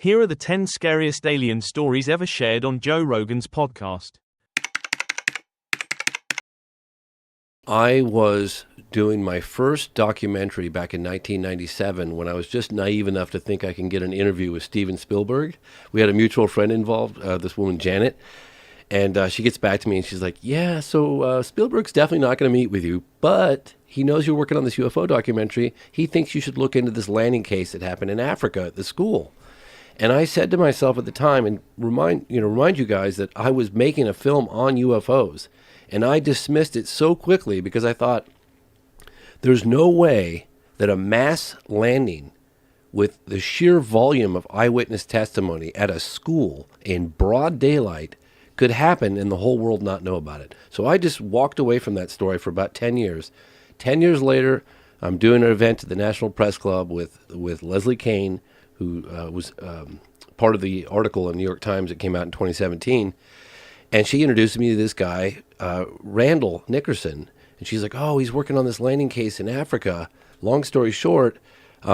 Here are the 10 scariest alien stories ever shared on Joe Rogan's podcast. I was doing my first documentary back in 1997 when I was just naive enough to think I can get an interview with Steven Spielberg. We had a mutual friend involved, this woman, Janet, and she gets back to me and she's like, yeah, so Spielberg's definitely not going to meet with you, but he knows you're working on this UFO documentary. He thinks you should look into this landing case that happened in Africa at the school. And I said to myself at the time, and remind you guys that I was making a film on UFOs. And I dismissed it so quickly because I thought, there's no way that a mass landing with the sheer volume of eyewitness testimony at a school in broad daylight could happen and the whole world not know about it. So I just walked away from that story for about 10 years. 10 years later, I'm doing an event at the National Press Club with Leslie Kean, who was part of the article in the New York Times that came out in 2017. And she introduced me to this guy, Randall Nickerson. And she's like, oh, he's working on this landing case in Africa. Long story short,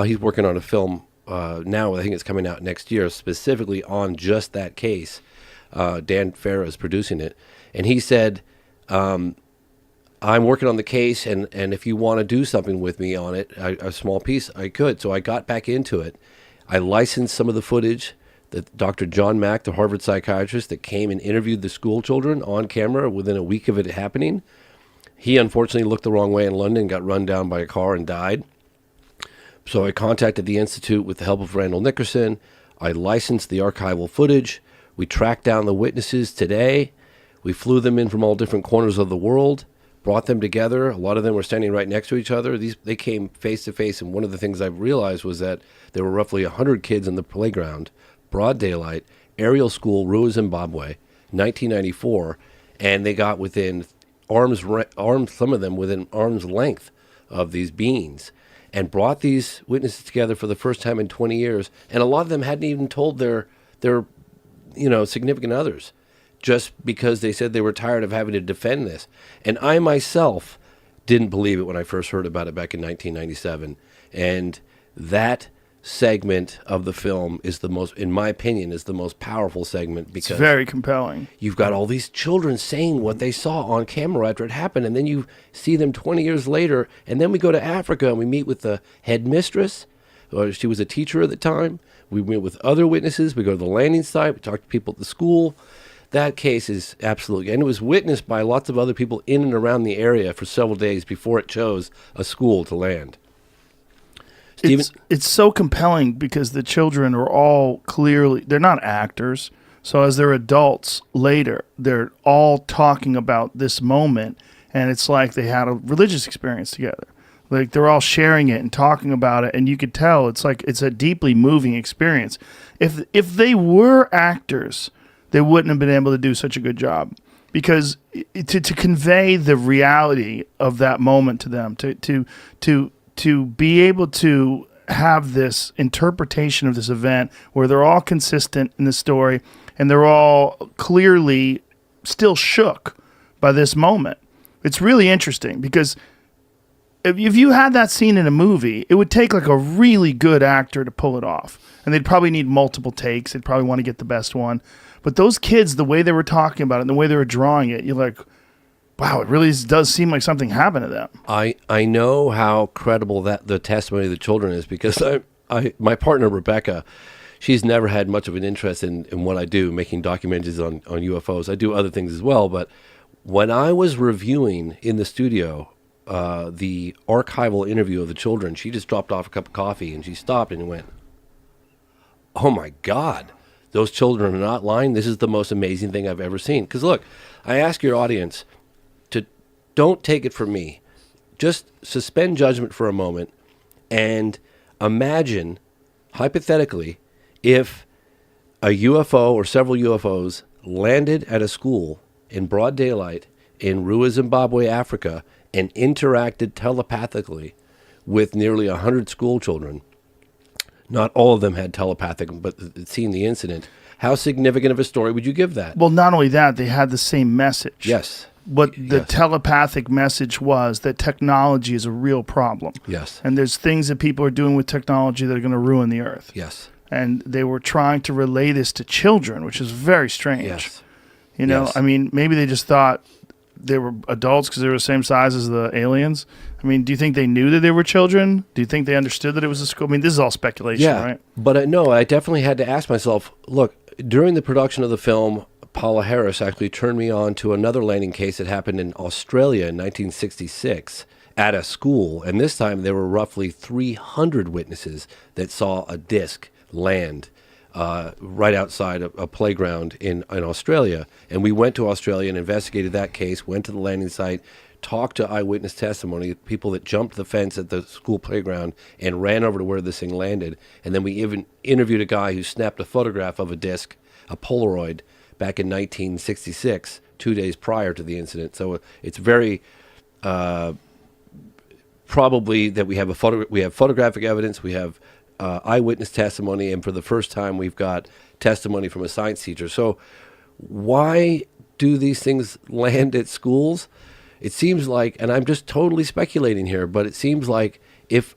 he's working on a film now. I think it's coming out next year, specifically on just that case. Dan Farah is producing it. And he said, I'm working on the case, and if you want to do something with me on it, a small piece, I could. So I got back into it. I licensed some of the footage that Dr. John Mack, the Harvard psychiatrist that came and interviewed the school children on camera within a week of it happening. He unfortunately looked the wrong way in London, got run down by a car and died. So I contacted the Institute with the help of Randall Nickerson. I licensed the archival footage. We tracked down the witnesses today. We flew them in from all different corners of the world, brought them together. A lot of them were standing right next to each other. They came face to face, and one of the things I realized was that there were roughly 100 kids in the playground, broad daylight, aerial school, Rua, Zimbabwe, 1994, and they got within some of them within arm's length of these beings, and brought these witnesses together for the first time in 20 years. And a lot of them hadn't even told their significant others, just because they said they were tired of having to defend this. And I myself didn't believe it when I first heard about it back in 1997. And that segment of the film is the most, in my opinion, is the most powerful segment, because it's very compelling. You've got all these children saying what they saw on camera after it happened, and then you see them 20 years later, and then we go to Africa and we meet with the headmistress, or she was a teacher at the time. We meet with other witnesses. We go to the landing site. We talk to people at the school. That case is absolutely, and it was witnessed by lots of other people in and around the area for several days before it chose a school to land. Steven? It's so compelling because the children are all clearly, they're not actors. So as they're adults later, they're all talking about this moment, and it's like they had a religious experience together. Like they're all sharing it and talking about it, and you could tell it's like it's a deeply moving experience. If they were actors, they wouldn't have been able to do such a good job, because to convey the reality of that moment to them, to be able to have this interpretation of this event where they're all consistent in the story and they're all clearly still shook by this moment. It's really interesting, because if you had that scene in a movie, it would take like a really good actor to pull it off. And they'd probably need multiple takes. They'd probably want to get the best one. But those kids, the way they were talking about it and the way they were drawing it, you're like, wow, it really does seem like something happened to them. I know how credible that the testimony of the children is, because my partner, Rebecca, she's never had much of an interest in what I do, making documentaries on UFOs. I do other things as well, but when I was reviewing in the studio the archival interview of the children, she just dropped off a cup of coffee and she stopped and went, oh my God, those children are not lying. This is the most amazing thing I've ever seen. Because look, I ask your audience to don't take it from me. Just suspend judgment for a moment and imagine, hypothetically, if a UFO or several UFOs landed at a school in broad daylight in Rua, Zimbabwe, Africa, and interacted telepathically with nearly 100 school children. Not all of them had telepathic, but seen the incident. How significant of a story would you give that? Well, not only that, they had the same message. Yes. What the telepathic message was that technology is a real problem. Yes. And there's things that people are doing with technology that are going to ruin the earth. Yes. and they were trying to relay this to children, which is very strange. Yes. You know, Yes. I mean, maybe they just thought they were adults because they were the same size as the aliens. I mean, do you think they knew that they were children? Do you think they understood that it was a school? I mean, this is all speculation, right? But no, I definitely had to ask myself, look, during the production of the film, Paula Harris actually turned me on to another landing case that happened in Australia in 1966 at a school. And this time there were roughly 300 witnesses that saw a disc land right outside a playground in Australia. And we went to Australia and investigated that case, went to the landing site, talked to eyewitness testimony, people that jumped the fence at the school playground and ran over to where this thing landed. And then we even interviewed a guy who snapped a photograph of a disc, a Polaroid, back in 1966, 2 days prior to the incident. So it's very probably that we have photographic evidence, we have eyewitness testimony, and for the first time we've got testimony from a science teacher. So why do these things land at schools? It seems like, and I'm just totally speculating here, but it seems like if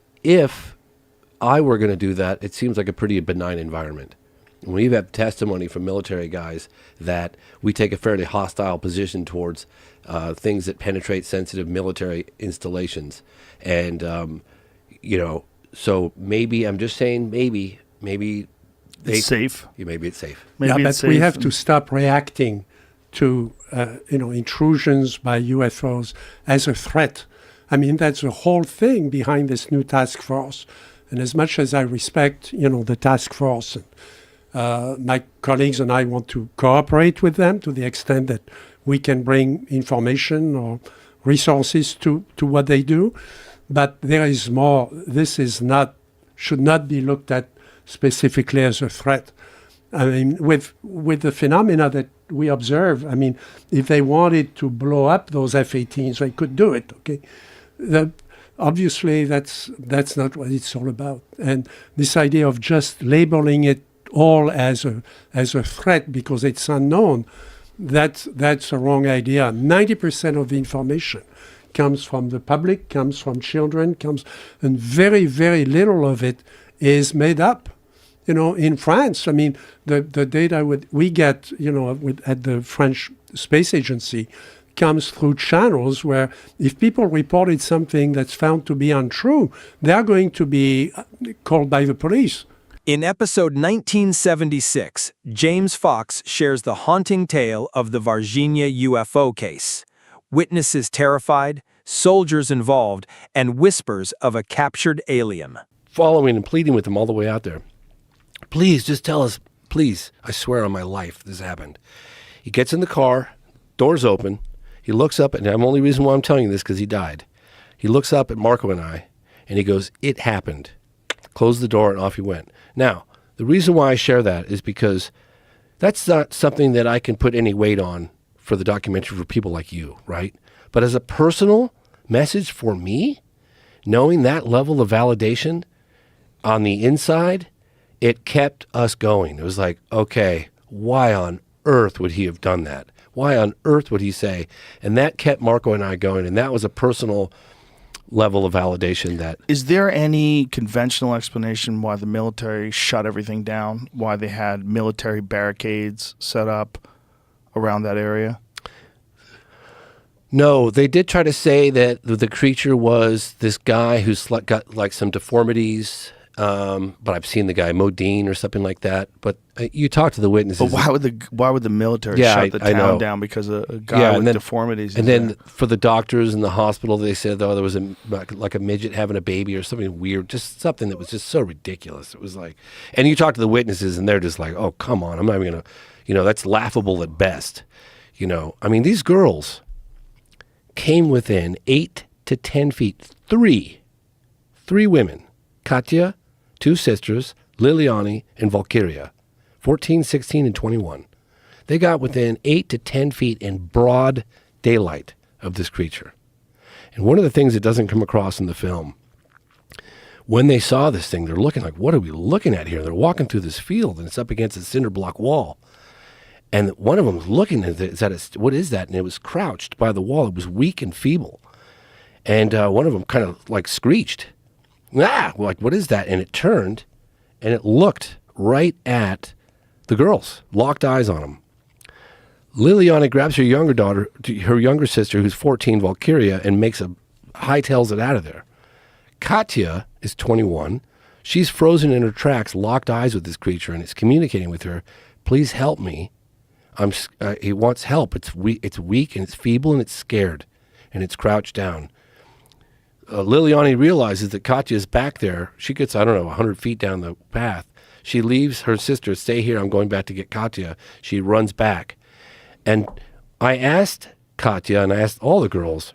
I were going to do that, it seems like a pretty benign environment. We have testimony from military guys that we take a fairly hostile position towards things that penetrate sensitive military installations. And, so maybe, I'm just saying maybe It's safe. Maybe it's safe. Maybe but it's we safe. have to stop reacting to intrusions by UFOs as a threat. I mean, that's the whole thing behind this new task force. And as much as I respect, the task force, my colleagues and I want to cooperate with them to the extent that we can bring information or resources to what they do. But there is more. This should not be looked at specifically as a threat. I mean, with the phenomena that we observe, I mean, if they wanted to blow up those F-18s, they could do it, okay? Obviously, that's not what it's all about. And this idea of just labeling it all as a threat because it's unknown, that's a wrong idea. 90% of the information comes from the public, comes from children, and very, very little of it is made up. In France, I mean, the data we get, at the French Space Agency comes through channels where if people reported something that's found to be untrue, they're going to be called by the police. In episode 1976, James Fox shares the haunting tale of the Virginia UFO case. Witnesses terrified, soldiers involved, and whispers of a captured alien. Following and pleading with him all the way out there. Please, just tell us, please. I swear on my life this happened. He gets in the car, doors open. He looks up, and the only reason why I'm telling you this because he died. He looks up at Marco and I, and he goes, "It happened." Closed the door, and off he went. Now, the reason why I share that is because that's not something that I can put any weight on for the documentary for people like you, right? But as a personal message for me, knowing that level of validation on the inside, it kept us going. It was like, okay, why on earth would he have done that? Why on earth would he say? And that kept Marco and I going, and that was a personal level of validation. That is there any conventional explanation why the military shut everything down? Why they had military barricades set up around that area? No, they did try to say that the creature was this guy who's got like some deformities. But I've seen the guy Modine or something like that. But you talk to the witnesses. But why would the military shut the town down because of a guy with deformities? And then for the doctors in the hospital, they said, there was like a midget having a baby or something weird, just something that was just so ridiculous. It was like, and you talk to the witnesses, and they're just like, oh, come on, I'm not even gonna, that's laughable at best. I mean, these girls came within 8 to 10 feet. Three women, Katya, 2 sisters, Liliani and Valkyria, 14, 16, and 21. They got within 8 to 10 feet in broad daylight of this creature. And one of the things that doesn't come across in the film, when they saw this thing, they're looking like, what are we looking at here? They're walking through this field, and it's up against a cinder block wall. And one of them was looking at it, what is that? And it was crouched by the wall. It was weak and feeble. And one of them kind of like screeched. Like, what is that? And it turned, and it looked right at the girls, locked eyes on them. Liliana grabs her younger sister, who's 14, Valkyria, and hightails it out of there. Katya is 21. She's frozen in her tracks, locked eyes with this creature, and it's communicating with her. Please help me. It wants help. It's weak and it's feeble and it's scared, and it's crouched down. Liliana realizes that Katya is back there. She gets, 100 feet down the path. She leaves her sister, stay here, I'm going back to get Katya. She runs back. And I asked Katya, and I asked all the girls,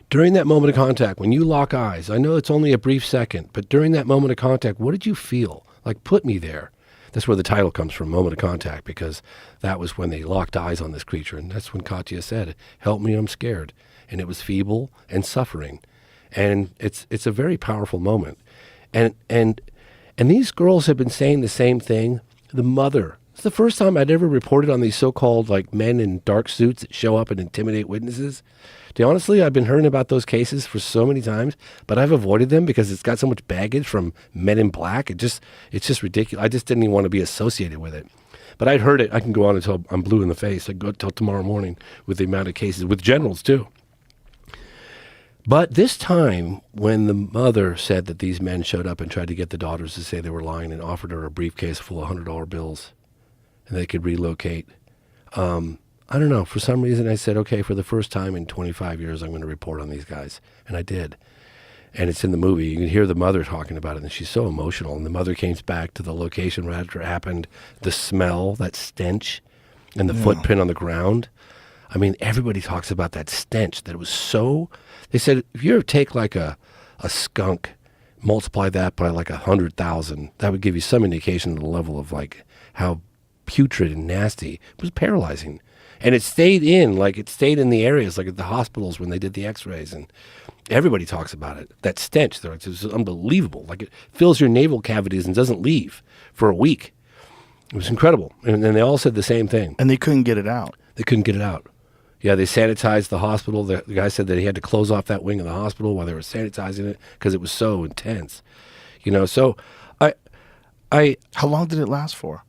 during that moment of contact, when you lock eyes, I know it's only a brief second, but during that moment of contact, what did you feel? Like, put me there. That's where the title comes from, Moment of Contact, because that was when they locked eyes on this creature. And that's when Katya said, help me, I'm scared. And it was feeble and suffering. And it's a very powerful moment. And these girls have been saying the same thing. The mother, it's the first time I'd ever reported on these so-called like men in dark suits that show up and intimidate witnesses. Honestly, I've been hearing about those cases for so many times, but I've avoided them because it's got so much baggage from men in black. It's just ridiculous. I just didn't even want to be associated with it. But I'd heard it. I can go on until I'm blue in the face. I go till tomorrow morning with the amount of cases, with generals too. But this time, when the mother said that these men showed up and tried to get the daughters to say they were lying and offered her a briefcase full of $100 bills and they could relocate, I don't know. For some reason, I said, okay, for the first time in 25 years, I'm going to report on these guys. And I did. And it's in the movie. You can hear the mother talking about it, and she's so emotional. And the mother came back to the location right after it happened. The smell, that stench, and the footprint on the ground. I mean, everybody talks about that stench, that it was so... They said, if you ever take like a skunk, multiply that by like 100,000, that would give you some indication of the level of like how putrid and nasty. It was paralyzing. And it stayed in the areas, like at the hospitals when they did the x-rays, and everybody talks about it. That stench, it was unbelievable. Like it fills your navel cavities and doesn't leave for a week. It was incredible. And they all said the same thing. And they couldn't get it out. They couldn't get it out. Yeah, they sanitized the hospital. The guy said that he had to close off that wing of the hospital while they were sanitizing it because it was so intense. So How long did it last for?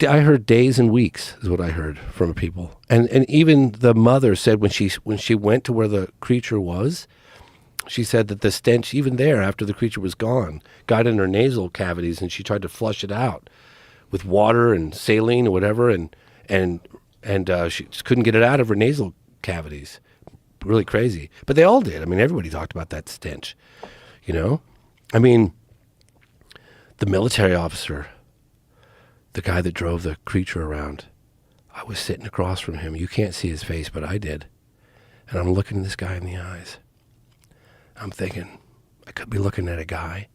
I heard days and weeks is what I heard from people. And even the mother said when she went to where the creature was, she said that the stench, even there after the creature was gone, got in her nasal cavities, and she tried to flush it out with water and saline or whatever, and she just couldn't get it out of her nasal cavities. Really crazy. But they all did. I mean, everybody talked about that stench, I mean, the military officer, the guy that drove the creature around, I was sitting across from him. You can't see his face, but I did. And I'm looking this guy in the eyes. I'm thinking, I could be looking at a guy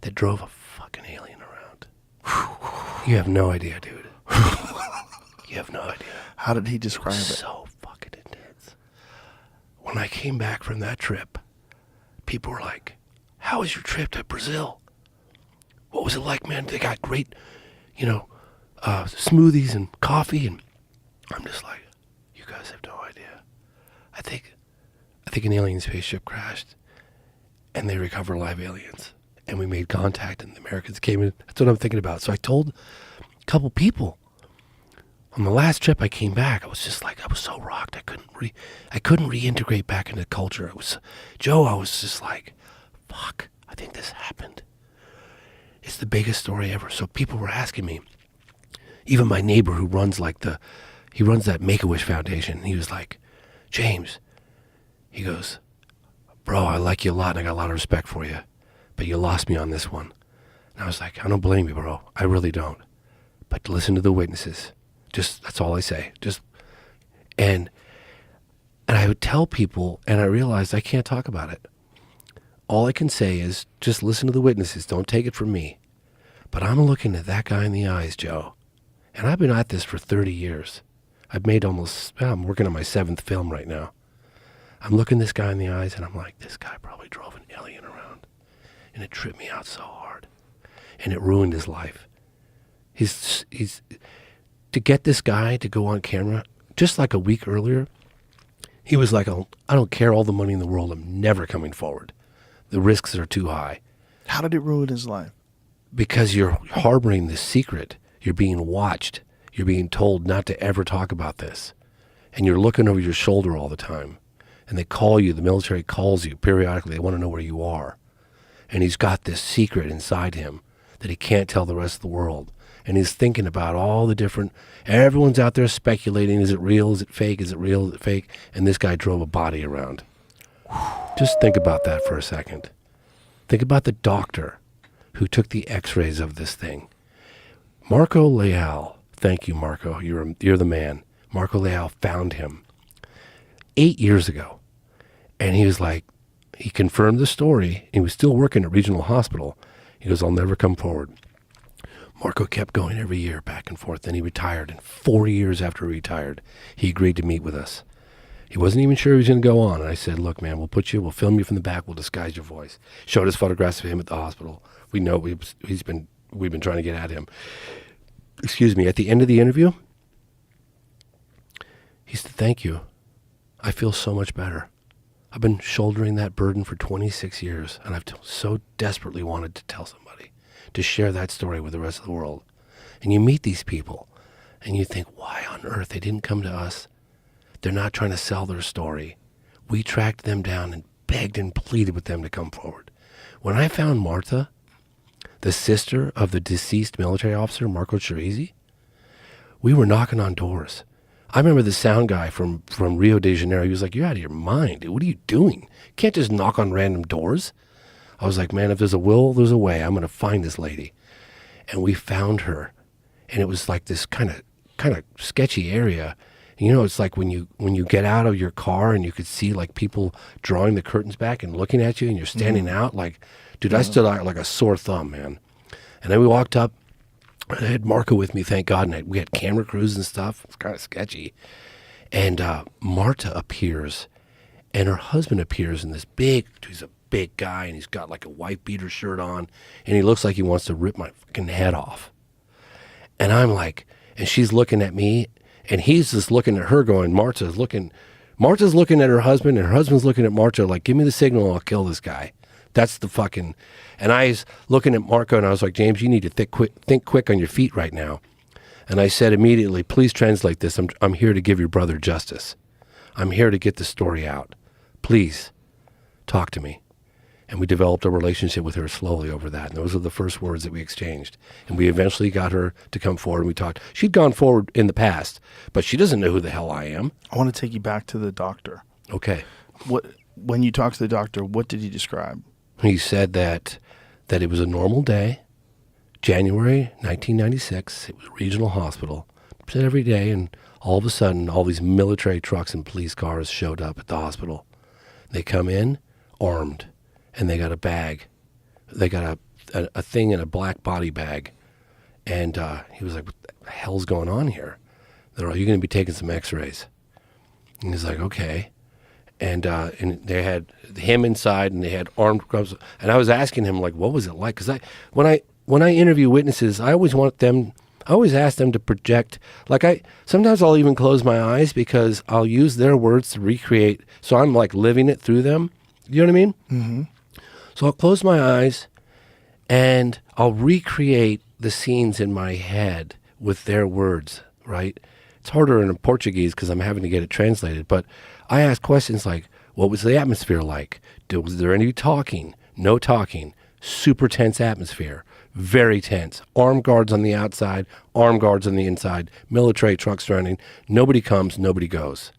that drove a fucking alien around. You have no idea, dude. You have no idea. How did he describe it? So fucking intense. When I came back from that trip, people were like, how was your trip to Brazil? What was it like, man? They got great... smoothies and coffee, and I'm just like, you guys have no idea. I think an alien spaceship crashed, and they recover live aliens, and we made contact, and the Americans came in. That's what I'm thinking about. So I told a couple people. On the last trip I came back, I was just like, I was so rocked. I couldn't reintegrate back into culture. I was just like, fuck, I think this happened. It's the biggest story ever. So people were asking me. Even my neighbor who runs that Make-A-Wish Foundation, he was like, James, he goes, bro, I like you a lot and I got a lot of respect for you, but you lost me on this one. And I was like, I don't blame you, bro. I really don't. But listen to the witnesses. That's all I say. And I would tell people, and I realized I can't talk about it. All I can say is just listen to the witnesses. Don't take it from me. But I'm looking at that guy in the eyes, Joe. And I've been at this for 30 years. I'm working on my 7th film right now. I'm looking this guy in the eyes, and I'm like, this guy probably drove an alien around. And it tripped me out so hard. And it ruined his life. He's to get this guy to go on camera, just like a week earlier, he was like, I don't care all the money in the world. I'm never coming forward. The risks are too high. How did it ruin his life? because you're harboring this secret. You're being watched. You're being told not to ever talk about this. And you're looking over your shoulder all the time. And they call you, the military calls you periodically. They want to know where you are. And he's got this secret inside him that he can't tell the rest of the world. And he's thinking about all the different, everyone's out there speculating, is it real, is it fake, is it real, is it fake? And this guy drove a body around. Just think about that for a second. Think about the doctor who took the x-rays of this thing. Marco Leal, thank you, Marco, you're the man. Marco Leal found him 8 years ago. And he was like, he confirmed the story. He was still working at Regional Hospital. He goes, I'll never come forward. Marco kept going every year back and forth. Then he retired. And 4 years after he retired, he agreed to meet with us. He wasn't even sure he was going to go on. And I said, look, man, we'll film you from the back. We'll disguise your voice. Showed us photographs of him at the hospital. We know we've been trying to get at him. Excuse me. At the end of the interview, he said, thank you. I feel so much better. I've been shouldering that burden for 26 years, and I've so desperately wanted to tell somebody, to share that story with the rest of the world. And you meet these people, and you think, why on earth they didn't come to us? They're not trying to sell their story. We tracked them down and begged and pleaded with them to come forward. When I found Martha, the sister of the deceased military officer, Marco Chirizi, we were knocking on doors. I remember the sound guy from Rio de Janeiro. He was like, you're out of your mind, dude. What are you doing? You can't just knock on random doors. I was like, man, if there's a will, there's a way. I'm going to find this lady. And we found her. And it was like this kind of sketchy area. You know, it's like when you get out of your car and you could see like people drawing the curtains back and looking at you and you're standing out. Like, dude, I stood out like a sore thumb, man. And then we walked up. I had Marco with me, thank God, and we had camera crews and stuff. It's kind of sketchy. And Marta appears, and her husband appears in this he's a big guy, and he's got like a white beater shirt on, and he looks like he wants to rip my fucking head off. And I'm like, and she's looking at me, and he's just looking at her going, Marta's looking at her husband, and her husband's looking at Marta like, give me the signal, I'll kill this guy. That's the fucking... And I was looking at Marco, and I was like, James, you need to think quick on your feet right now. And I said immediately, please translate this. I'm here to give your brother justice. I'm here to get the story out. Please, talk to me. And we developed a relationship with her slowly over that. And those were the first words that we exchanged. And we eventually got her to come forward, and we talked. She'd gone forward in the past, but she doesn't know who the hell I am. I want to take you back to the doctor. Okay. When you talked to the doctor, what did he describe? He said that it was a normal day, January 1996. It was a regional hospital. He said every day, and all of a sudden, all these military trucks and police cars showed up at the hospital. They come in armed, and they got a bag. They got a thing in a black body bag. And he was like, what the hell's going on here? They're like, you're going to be taking some x-rays. And he's like, okay. And they had him inside, and they had armed guards. And I was asking him, like, what was it like? Because when I interview witnesses, I always ask them to project. Like sometimes I'll even close my eyes because I'll use their words to recreate. So I'm like living it through them. You know what I mean? Mm-hmm. So I'll close my eyes, and I'll recreate the scenes in my head with their words, right? It's harder in Portuguese because I'm having to get it translated, but I ask questions like, what was the atmosphere like? Was there any talking? No talking. Super tense atmosphere. Very tense. Armed guards on the outside, armed guards on the inside, military trucks running. Nobody comes, nobody goes.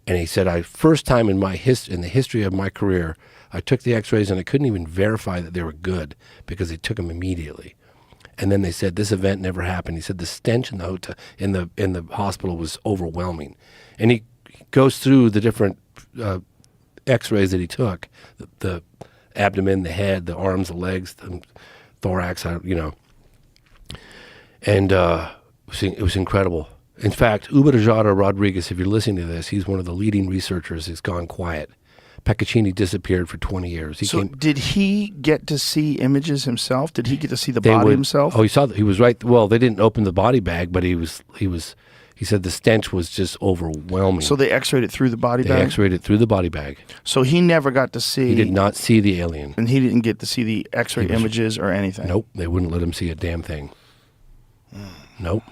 And he said, first time in the history of my career, I took the x-rays and I couldn't even verify that they were good because they took them immediately. And then they said this event never happened. He said the stench in the hotel, in the hospital was overwhelming. And he goes through the different x-rays that he took, the abdomen, the head, the arms, the legs, the thorax, and it was incredible. In fact, Uberajada Rodriguez, if you're listening to this, he's one of the leading researchers. He's gone quiet. Peccaccini disappeared for 20 years. Did he get to see images himself? Did he get to see the body himself? Oh, he was right. Well, they didn't open the body bag, but he was He said the stench was just overwhelming. So they x-rayed it through the body They bag? x-rayed it through the body bag. So he never got to see... He did not see the alien. And he didn't get to see the x-ray images or anything? Nope. They wouldn't let him see a damn thing. Nope.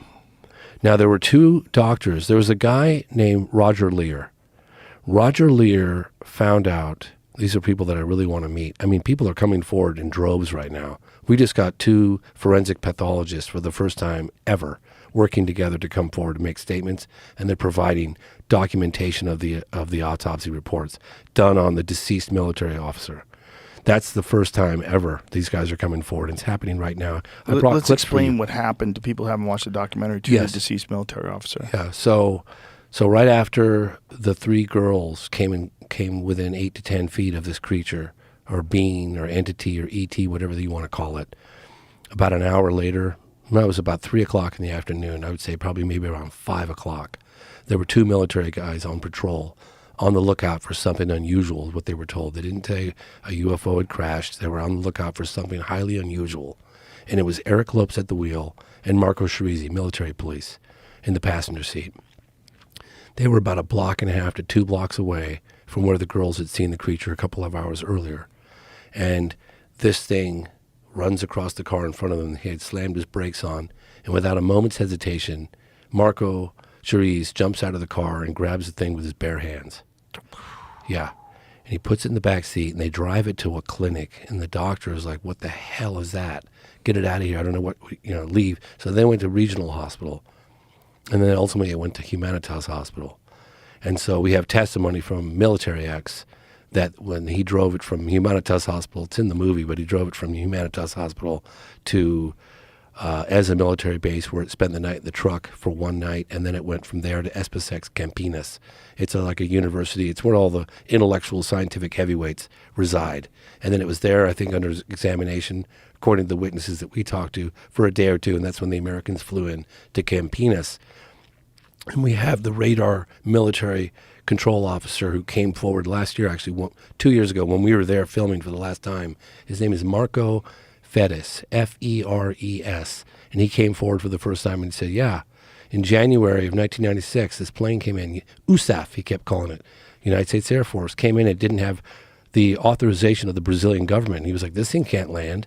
Now, there were two doctors. There was a guy named Roger Lear. Roger Lear found out... These are people that I really want to meet. I mean, people are coming forward in droves right now. We just got 2 forensic pathologists for the first time ever working together to come forward to make statements, and they're providing documentation of the autopsy reports done on the deceased military officer. That's the first time ever these guys are coming forward. It's happening right now. Let's explain what happened to people who haven't watched the documentary to Yes. the deceased military officer. Yeah. So right after the 3 girls came within 8 to 10 feet of this creature or being or entity or ET, whatever you want to call it, about an hour later, it was about 3 o'clock in the afternoon, I would say probably maybe around 5 o'clock, there were 2 military guys on patrol on the lookout for something unusual, what they were told. They didn't say a UFO had crashed. They were on the lookout for something highly unusual. And it was Eric Lopes at the wheel and Marco Chirizi, military police, in the passenger seat. They were about 1.5 blocks to 2 blocks away from where the girls had seen the creature a couple of hours earlier. And this thing runs across the car in front of them. He had slammed his brakes on, and without a moment's hesitation, Marco Chirizi jumps out of the car and grabs the thing with his bare hands. Yeah. And he puts it in the back seat, and they drive it to a clinic, and the doctor is like, what the hell is that? Get it out of here. I don't know what, leave. So they went to regional hospital, and then ultimately it went to Humanitas Hospital. And so we have testimony from Military X that when he drove it from Humanitas Hospital, it's in the movie, but he drove it from Humanitas Hospital to as a military base where it spent the night in the truck for one night, and then it went from there to Espesex Campinas. It's like a university. It's where all the intellectual scientific heavyweights reside. And then it was there, I think, under examination, according to the witnesses that we talked to, for a day or two, and that's when the Americans flew in to Campinas. And we have the radar military control officer who came forward last year, actually 2 years ago when we were there filming for the last time. His name is Marco Feres, F-E-R-E-S. And he came forward for the first time and said, yeah, in January of 1996, this plane came in, USAF, he kept calling it, United States Air Force, came in and didn't have the authorization of the Brazilian government. He was like, this thing can't land.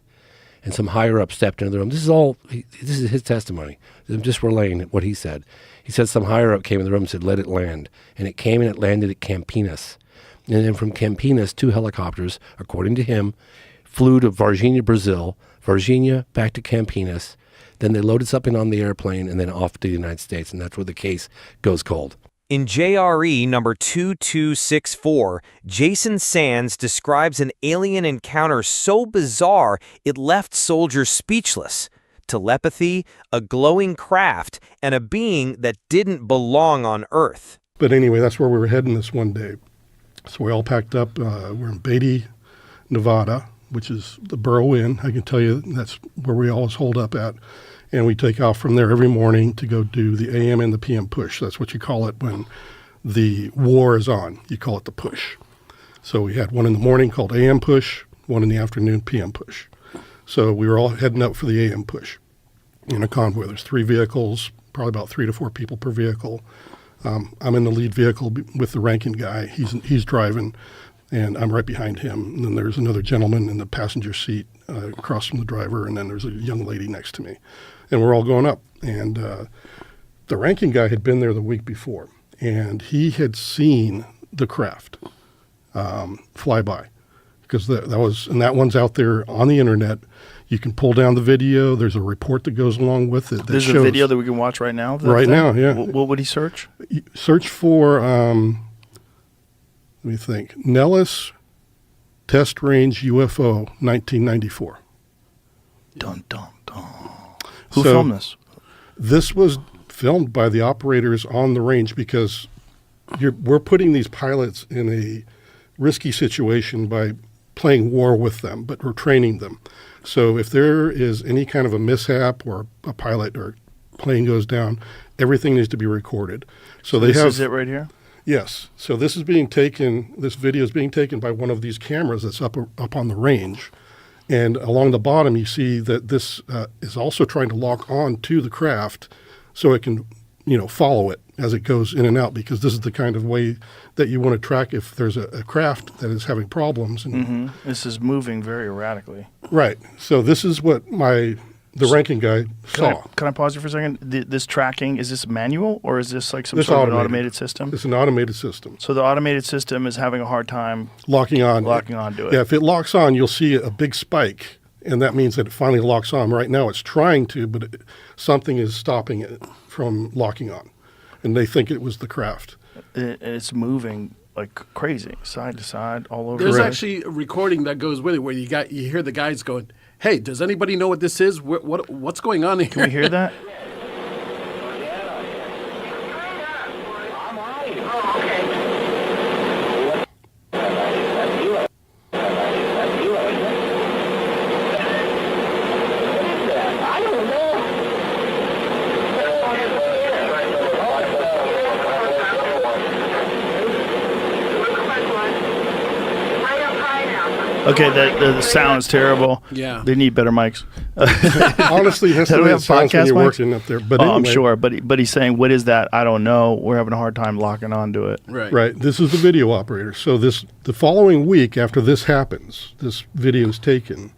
And some higher-up stepped into the room. This is his testimony. I'm just relaying what he said. He said some higher-up came in the room and said, let it land. And it came and it landed at Campinas. And then from Campinas, 2 helicopters, according to him, flew to Varginha, Brazil, Varginha back to Campinas. Then they loaded something on the airplane and then off to the United States. And that's where the case goes cold. In JRE number 2264, Jason Sands describes an alien encounter so bizarre it left soldiers speechless. Telepathy, a glowing craft, and a being that didn't belong on Earth. But anyway, that's where we were heading this one day. So we all packed up. We're in Beatty, Nevada, which is the Burro Inn. I can tell you that's where we always hold up at. And we take off from there every morning to go do the AM and the PM push. That's what you call it when the war is on. You call it the push. So we had one in the morning called AM push, one in the afternoon PM push. So we were all heading up for the AM push in a convoy. There's 3 vehicles, probably about 3 to 4 people per vehicle. I'm in the lead vehicle with the ranking guy. He's driving, and I'm right behind him. And then there's another gentleman in the passenger seat across from the driver, and then there's a young lady next to me. And we're all going up. And the ranking guy had been there the week before, and he had seen the craft fly by. Because that one's out there on the internet. You can pull down the video. There's a report that goes along with it. There's a video that we can watch right now? Now, yeah. What would he search? Search for, let me think, Nellis Test Range UFO 1994. Dun, dun, dun. Who filmed this? This was filmed by the operators on the range because we're putting these pilots in a risky situation by playing war with them, but we're training them. So if there is any kind of a mishap or a pilot or plane goes down, everything needs to be recorded. So this is it right here? Yes. So this video is being taken by one of these cameras that's up on the range. And along the bottom, you see that this is also trying to lock on to the craft so it can follow it as it goes in and out, because this is the kind of way that you want to track if there's a craft that is having problems. And This is moving very erratically. Right. So this is what the ranking guy saw. Can I pause you for a second? This tracking, is this manual or is this like some This sort of an automated system? It's an automated system. So the automated system is having a hard time Locking on to it. Yeah, if it locks on, you'll see a big spike, and that means that it finally locks on. Right now it's trying to, but something is stopping it from locking on. And they think it was the craft. And it's moving like crazy, side to side, all over. There's actually a recording that goes with it where you hear the guys going, "Hey, does anybody know what this is? What's going on here?" Can we hear that? Okay, the sound is terrible. Yeah. They need better mics. Honestly, that's Do the we way have it sounds when podcast you're mics? working up there. But I'm anyway, sure, but he's saying, what is that? I don't know. We're having a hard time locking onto it. Right. This is the video operator. So the following week after this happens, this video is taken,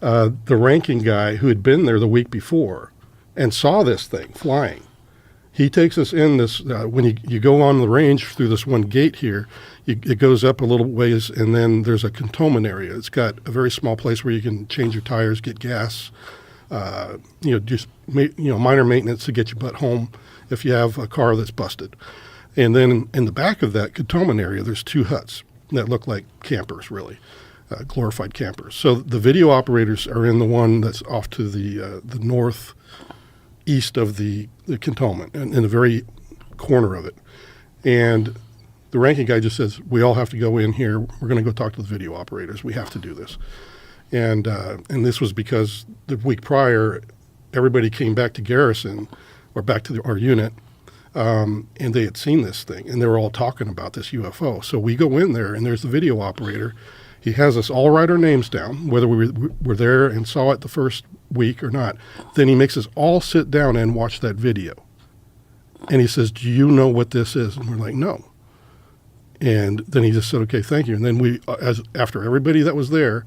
the ranking guy who had been there the week before and saw this thing flying, he takes us in this, when you go on the range through this one gate here, it goes up a little ways, and then there's a cantonment area. It's got a very small place where you can change your tires, get gas, just minor maintenance to get your butt home if you have a car that's busted. And then in the back of that cantonment area, there's 2 huts that look like campers, really, glorified campers. So the video operators are in the one that's off to the northeast of the cantonment, and in the very corner of it. And the ranking guy just says, we all have to go in here. We're going to go talk to the video operators. We have to do this. And this was because the week prior, everybody came back to garrison or back to our unit, and they had seen this thing, and they were all talking about this UFO. So we go in there, and there's the video operator. He has us all write our names down, whether we were there and saw it the first week or not. Then he makes us all sit down and watch that video. And he says, do you know what this is? And we're like, no. And then he just said, okay, thank you. And then we, after everybody that was there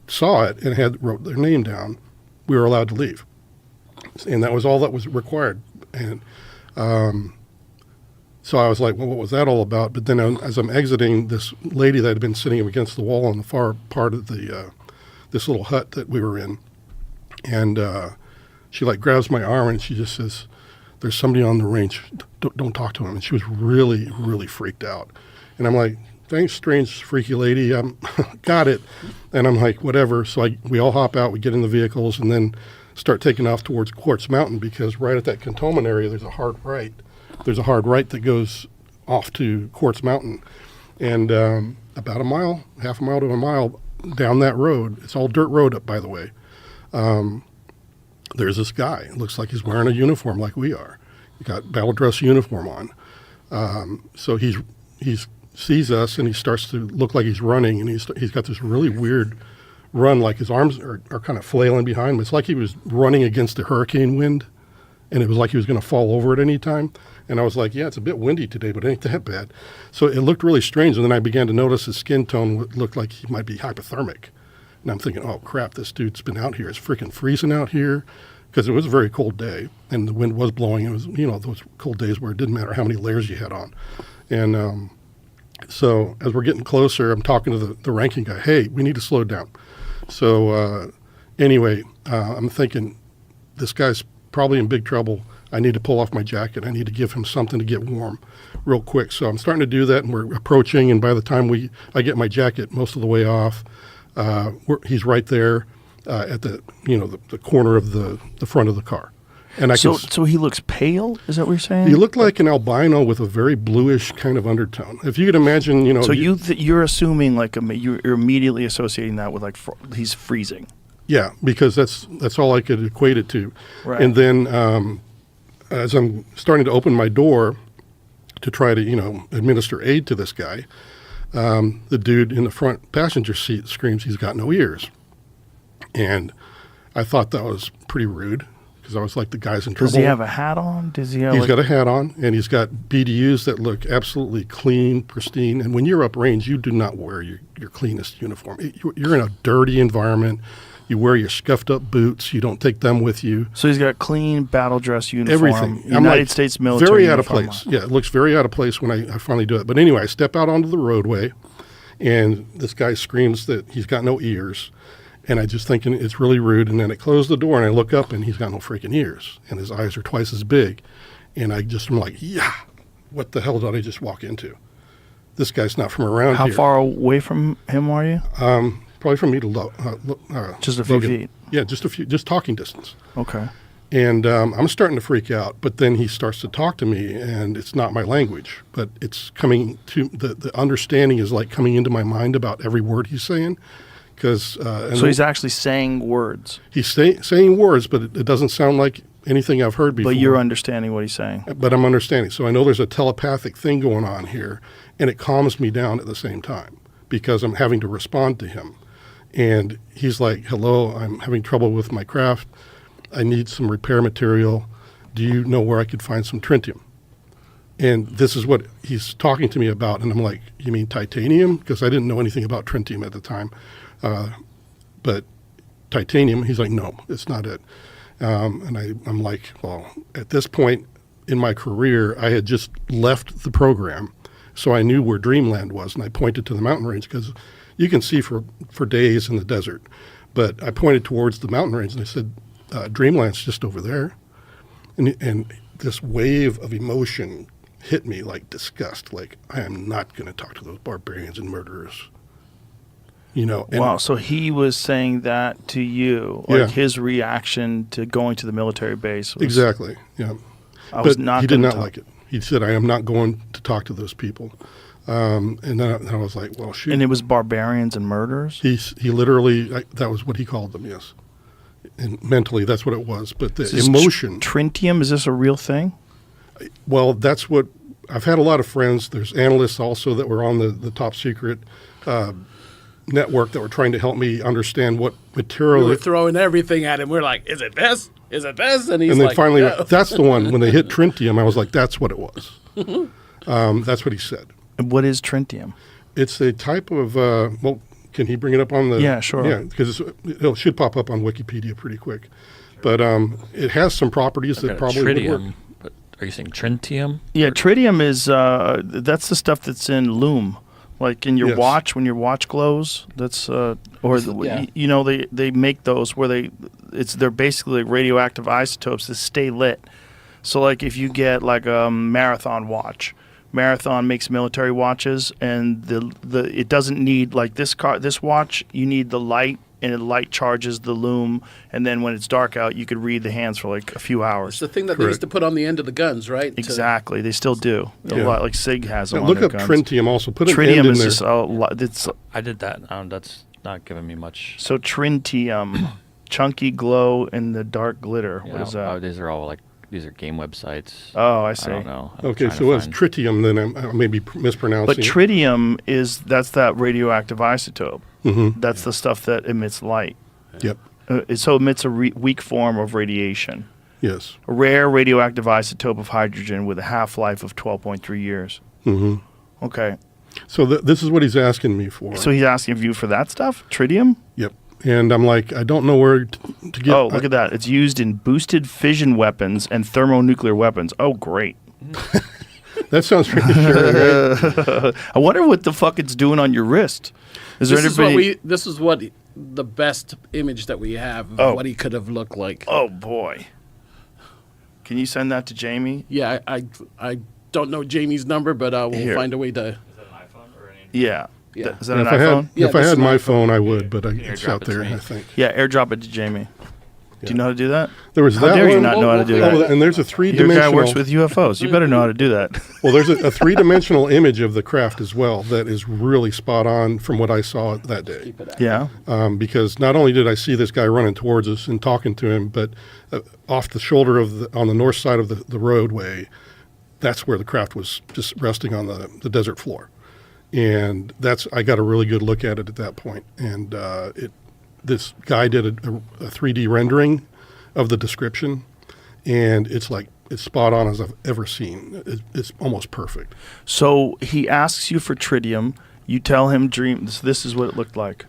saw it and wrote their name down, we were allowed to leave. And that was all that was required. And so I was like, well, what was that all about? But then as I'm exiting, this lady that had been sitting against the wall on the far part of this little hut that we were in, and she grabs my arm and she just says, there's somebody on the range, don't talk to him. And she was really, really freaked out. And I'm like, thanks, strange, freaky lady. Got it. And I'm like, whatever. So we all hop out, we get in the vehicles, and then start taking off towards Quartz Mountain, because right at that cantonment area, there's a hard right. There's a hard right that goes off to Quartz Mountain. And about a mile, half a mile to a mile down that road, it's all dirt road up, by the way, there's this guy. It looks like he's wearing a uniform like we are. He got battle dress uniform on. So he sees us, and he starts to look like he's running, and he's got this really weird run, like his arms are kind of flailing behind him. It's like he was running against the hurricane wind, and it was like he was going to fall over at any time. And I was like, yeah, it's a bit windy today, but it ain't that bad. So it looked really strange, and then I began to notice his skin tone looked like he might be hypothermic. And I'm thinking, oh, crap, this dude's been out here. It's freaking freezing out here, because it was a very cold day, and the wind was blowing. It was, those cold days where it didn't matter how many layers you had on. And so as we're getting closer, I'm talking to the ranking guy, hey, we need to slow down. So anyway, I'm thinking, this guy's probably in big trouble. I need to pull off my jacket. I need to give him something to get warm real quick. So I'm starting to do that, and we're approaching, and by the time I get my jacket most of the way off, he's right there at the corner of the front of the car. And So he looks pale? Is that what you're saying? He looked like an albino with a very bluish kind of undertone. If you could imagine, So you're assuming you're immediately associating that with he's freezing. Yeah, because that's all I could equate it to. Right. And then as I'm starting to open my door to try to administer aid to this guy, the dude in the front passenger seat screams he's got no ears. And I thought that was pretty rude, because because I was like the guy's in trouble. Does he have a hat on? Does he have He's got a hat on, and he's got BDUs that look absolutely clean, pristine. And when you're uprange, you do not wear your cleanest uniform. You're in a dirty environment. You wear your scuffed up boots. You don't take them with you. So he's got clean battle dress uniform. Everything. United States military very out of uniform. place. Yeah, it looks very out of place when I finally do it. But anyway, I step out onto the roadway, and this guy screams that he's got no ears. And I just thinking it's really rude. And then I close the door, and I look up, and he's got no freaking ears. And his eyes are twice as big. And I'm like, yeah, what the hell did I just walk into? This guy's not from around How here. far away from him are you? Probably from me to Just a few Logan. feet. Yeah, just talking distance. Okay. And I'm starting to freak out, but then he starts to talk to me, and it's not my language, but it's coming to the understanding is like coming into my mind about every word he's saying. So he's actually saying words. He's saying words, but it doesn't sound like anything I've heard before. But you're understanding what he's saying. But I'm understanding. So I know there's a telepathic thing going on here, and it calms me down at the same time because I'm having to respond to him. And he's like, hello, I'm having trouble with my craft. I need some repair material. Do you know where I could find some tritium? And this is what he's talking to me about. And I'm like, you mean titanium? Because I didn't know anything about tritium at the time. But titanium, he's like, no, it's not it. And I'm like, well, at this point in my career, I had just left the program. So I knew where Dreamland was. And I pointed to the mountain range because you can see for days in the desert. But I pointed towards the mountain range and I said, Dreamland's just over there. And this wave of emotion hit me like disgust. Like, I am not going to talk to those barbarians and murderers. You know. Wow. So he was saying that to you, like his reaction to going to the military base. Was, exactly. Yeah. He did not like it. He said, I am not going to talk to those people. And then I was like, well, shoot. And it was barbarians and murderers? He literally, that was what he called them, yes. And mentally, that's what it was. But the emotion. Tritium, is this a real thing? Well, that's what, I've had a lot of friends. There's analysts also that were on the top secret network that were trying to help me understand what material. We were throwing everything at him. We're like, is it this? Is it this? And he's and then like, finally, no. that's the one. When they hit tritium, I was like, that's what it was. That's what he said. What is tritium? It's a type of, well, can he bring it up on the? Yeah, sure. Yeah, because it should pop up on Wikipedia pretty quick. But it has some properties that probably would work. But are you saying tritium? Yeah, tritium is, that's the stuff that's in loom. Like in your watch, when your watch glows, that's you know they make those where they're basically radioactive isotopes that stay lit. So like if you get like a Marathon watch, Marathon makes military watches, and it doesn't need like this watch. You need the light, and the light charges the loom, and then when it's dark out, you could read the hands for like a few hours. It's the thing that they used to put on the end of the guns, right? Exactly, they still do. A lot, like SIG has them. Now, on look their up guns. tritium also. Put an Tritium end in is there. just a lot. It's I did that. That's not giving me much. so tritium, chunky glow in the dark glitter. What is that? These are all these are game websites. Oh, I see. I don't know. Okay, so it's tritium. Then I may be mispronouncing. But it. tritium that's that radioactive isotope. Mm-hmm. That's the stuff that emits light. Yep. So it emits a weak form of radiation. Yes. A rare radioactive isotope of hydrogen with a half-life of 12.3 years. Mm-hmm. Okay. So this is what he's asking me for. So he's asking you for that stuff? Tritium? Yep. And I'm like, I don't know where to get. Oh, look at that. It's used in boosted fission weapons and thermonuclear weapons. Oh, great. That sounds reassuring, right? I wonder what the fuck it's doing on your wrist. This is what the best image that we have of what he could have looked like. Oh, boy. Can you send that to Jamie? Yeah, I don't know Jamie's number, but we'll find a way to. Is that an iPhone or an Android? Yeah. Yeah. Is that an iPhone? If I this had is my my phone, I would, but it's airdrop out it to there, me. I think. Yeah, airdrop it to Jamie. Do you know how to do that? There was How that dare one. you not know how to do that? Oh, and there's a Your three-dimensional. guy works with UFOs. You better know how to do that. Well, there's a three-dimensional image of the craft as well that is really spot on from what I saw that day. Yeah. Because not only did I see this guy running towards us and talking to him, but off the shoulder on the north side of the roadway, that's where the craft was just resting on the desert floor. And I got a really good look at it at that point. And this guy did a 3D rendering of the description. and it's spot on as I've ever seen. It's almost perfect. So he asks you for tritium. You tell him dreams. This is what it looked like.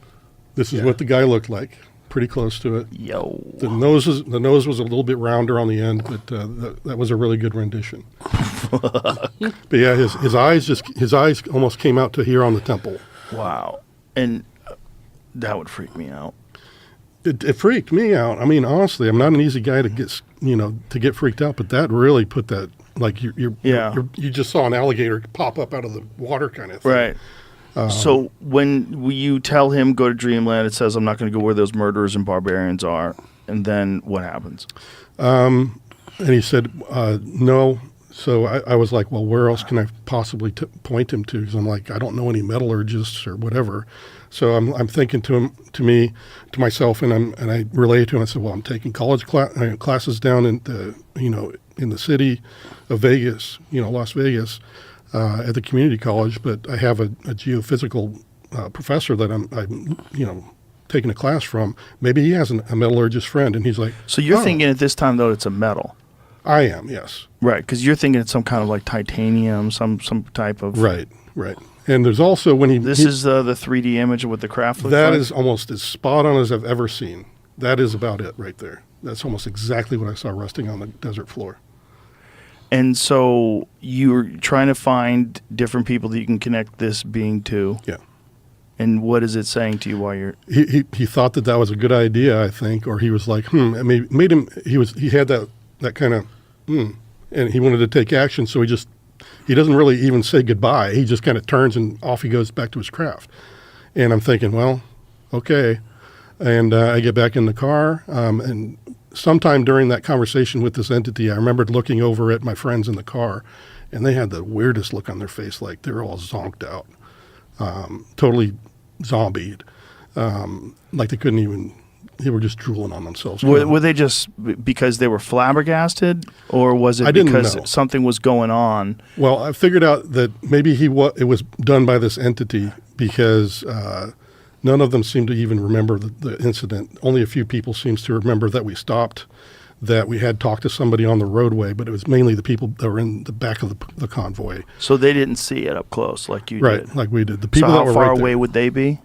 This is what the guy looked like. Pretty close to it. Yo. The nose was a little bit rounder on the end, but that was a really good rendition. But yeah, his eyes almost came out to here on the temple. Wow. And that would freak me out. It freaked me out. I mean, honestly, I'm not an easy guy to get freaked out, but that really put that, like you just saw an alligator pop up out of the water kind of thing. Right. So when you tell him go to Dreamland, it says, I'm not going to go where those murderers and barbarians are. And then what happens? And he said, no. So I was like, well, where else can I possibly point him to? Because I'm like, I don't know any metallurgists or whatever. So I'm thinking to myself, and I relate to him. I said, well, I'm taking college classes down in the city of Vegas, Las Vegas, at the community college. But I have a geophysical professor that I'm taking a class from. Maybe he has a metallurgist friend, and he's like, so you're thinking at this time though it's a metal. I am, yes. Right, because you're thinking it's some kind of like titanium, some type of... Right. And there's also when This is the 3D image of what the craft looks that like? That is almost as spot on as I've ever seen. That is about it right there. That's almost exactly what I saw resting on the desert floor. And so you're trying to find different people that you can connect this being to. Yeah. And what is it saying to you while you're... He thought that was a good idea, I think, or he was like, I mean, made him... He had that kind of... and he wanted to take action, so he doesn't really even say goodbye. He just kind of turns and off he goes back to his craft. And I'm thinking, well, okay. And I get back in the car, and sometime during that conversation with this entity, I remembered looking over at my friends in the car, and they had the weirdest look on their face, like they were all zonked out, totally zombied, like they couldn't even... They were just drooling on themselves. Were they just because they were flabbergasted, or was it because something was going on? Well, I figured out that maybe it was done by this entity because none of them seemed to even remember the incident. Only a few people seems to remember that we stopped, that we had talked to somebody on the roadway, but it was mainly the people that were in the back of the convoy. So they didn't see it up close like you did? Right, like we did. The people that were far right away there, would they be?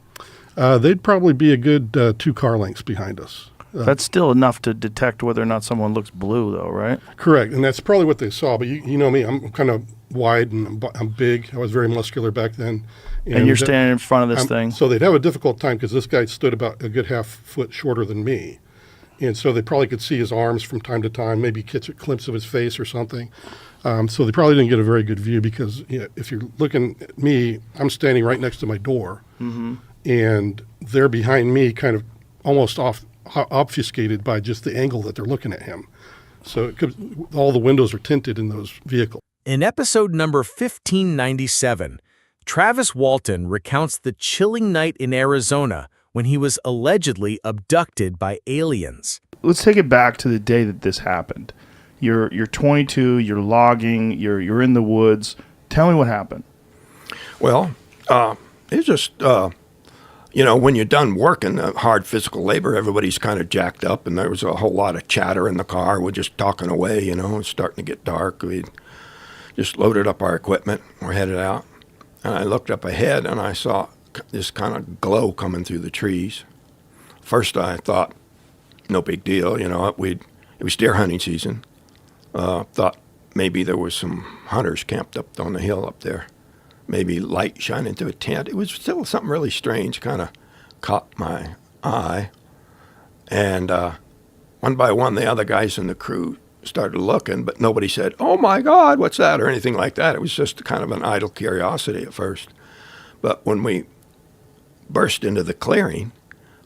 They'd probably be a good 2 car lengths behind us. That's still enough to detect whether or not someone looks blue, though, right? Correct, and that's probably what they saw. But you know me, I'm kind of wide and I'm big. I was very muscular back then. And you're standing in front of this thing. So they'd have a difficult time because this guy stood about a good half foot shorter than me. And so they probably could see his arms from time to time, maybe catch a glimpse of his face or something. So they probably didn't get a very good view because if you're looking at me, I'm standing right next to my door. Mm-hmm. And they're behind me kind of almost obfuscated by just the angle that they're looking at him. So all the windows are tinted in those vehicles. In episode number 1597, Travis Walton recounts the chilling night in Arizona when he was allegedly abducted by aliens. Let's take it back to the day that this happened. You're 22, you're logging, you're in the woods. Tell me what happened. Well, it's just... when you're done working, hard physical labor, everybody's kind of jacked up, and there was a whole lot of chatter in the car. We're just talking away, it's starting to get dark. We just loaded up our equipment. We're headed out. And I looked up ahead, and I saw this kind of glow coming through the trees. First, I thought, no big deal. It was deer hunting season. Thought maybe there was some hunters camped up on the hill up there. Maybe light shining through a tent. It was still something really strange, kind of caught my eye. And one by one, the other guys in the crew started looking, but nobody said, "Oh my God, what's that?" or anything like that. It was just kind of an idle curiosity at first. But when we burst into the clearing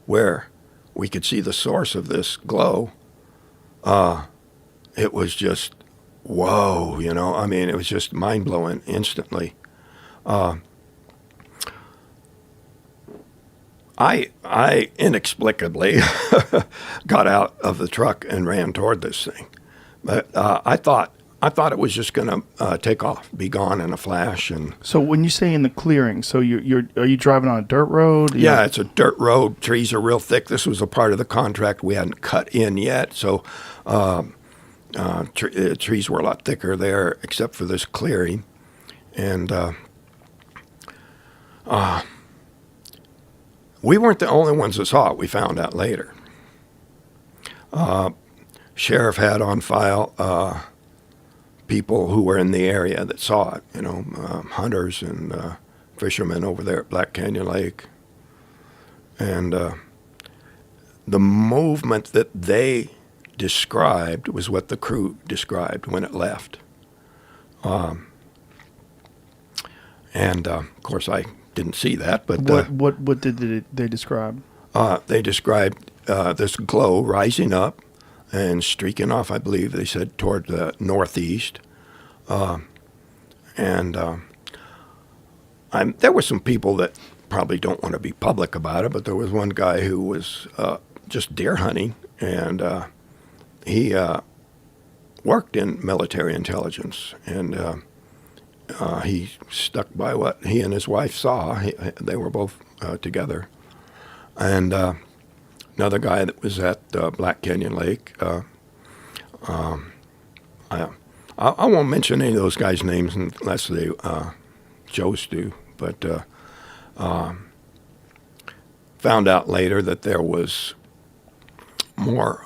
where we could see the source of this glow, it was just, whoa, it was just mind-blowing instantly. I inexplicably got out of the truck and ran toward this thing, but I thought it was just going to take off, be gone in a flash. And so, when you say in the clearing, so are you driving on a dirt road? Yeah, it's a dirt road. Trees are real thick. This was a part of the contract we hadn't cut in yet, so trees were a lot thicker there, except for this clearing. And we weren't the only ones that saw it. We found out later. Sheriff had on file people who were in the area that saw it, hunters and fishermen over there at Black Canyon Lake. And the movement that they described was what the crew described when it left. Of course, I didn't see that. But what did they describe? They described this glow rising up and streaking off, I believe they said, toward the northeast. There were some people that probably don't want to be public about it, but there was one guy who was just deer hunting, and he worked in military intelligence, and he stuck by what he and his wife saw. They were both together. And another guy that was at Black Canyon Lake, I won't mention any of those guys' names unless they Joe's do, but found out later that there was more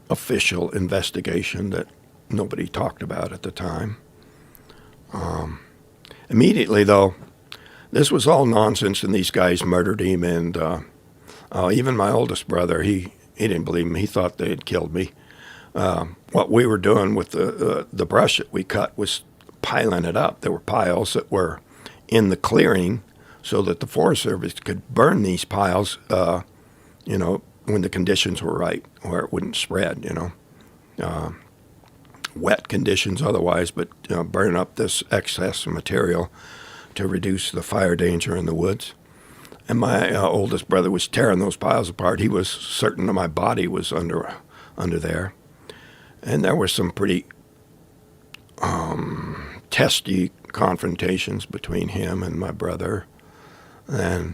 official investigation that nobody talked about at the time. Immediately, though, this was all nonsense, and these guys murdered him, and even my oldest brother, he didn't believe me. He thought they had killed me. What we were doing with the brush that we cut was piling it up. There were piles that were in the clearing so that the Forest Service could burn these piles, when the conditions were right, where it wouldn't spread, wet conditions otherwise, but burn up this excess material to reduce the fire danger in the woods. And my oldest brother was tearing those piles apart. He was certain that my body was under there. And there were some pretty testy confrontations between him and my brother. And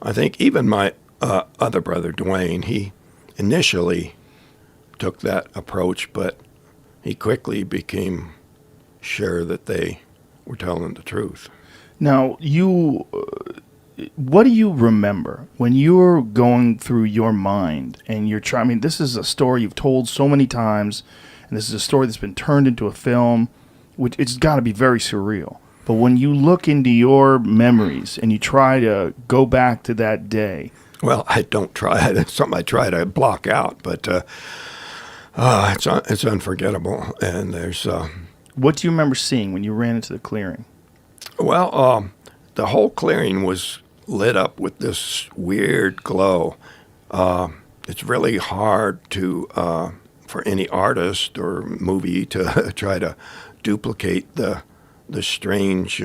I think even my other brother, Dwayne, he initially took that approach, but he quickly became sure that they were telling the truth. Now, what do you remember when you were going through your mind and you're trying? I mean, this is a story you've told so many times, and this is a story that's been turned into a film, which it's got to be very surreal. But when you look into your memories and you try to go back to that day. Well, I don't try. It's something I try to block out, but it's unforgettable. And there's... What do you remember seeing when you ran into the clearing? Well, the whole clearing was lit up with this weird glow. It's really hard for any artist or movie to try to duplicate the strange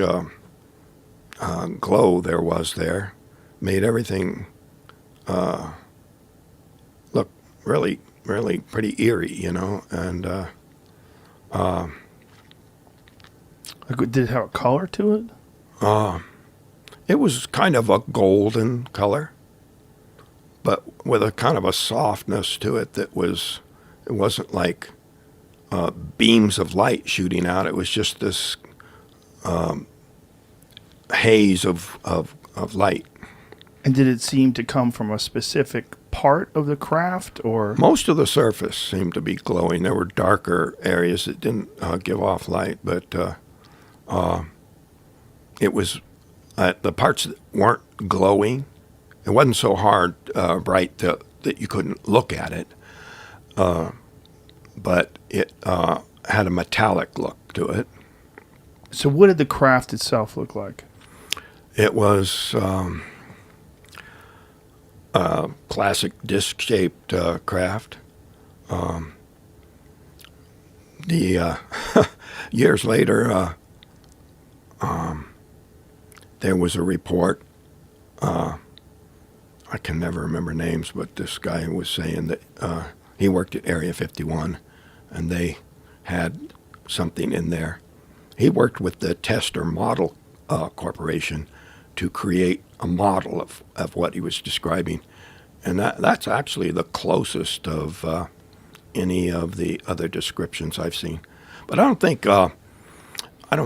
glow there was there. Made everything look really, really pretty eerie, and did it have a color to it? It was kind of a golden color, but with a kind of a softness to it it wasn't like beams of light shooting out. It was just this haze of light. And did it seem to come from a specific part of the craft, or? Most of the surface seemed to be glowing. There were darker areas that didn't give off light, but it was the parts that weren't glowing. It wasn't so bright that you couldn't look at it, but it had a metallic look to it. So what did the craft itself look like? It was a classic disc-shaped craft. Years later, there was a report. I can never remember names, but this guy was saying that he worked at Area 51, and they had something in there. He worked with the Tester Model Corporation to create a model of what he was describing. And that's actually the closest of any of the other descriptions I've seen. But I don't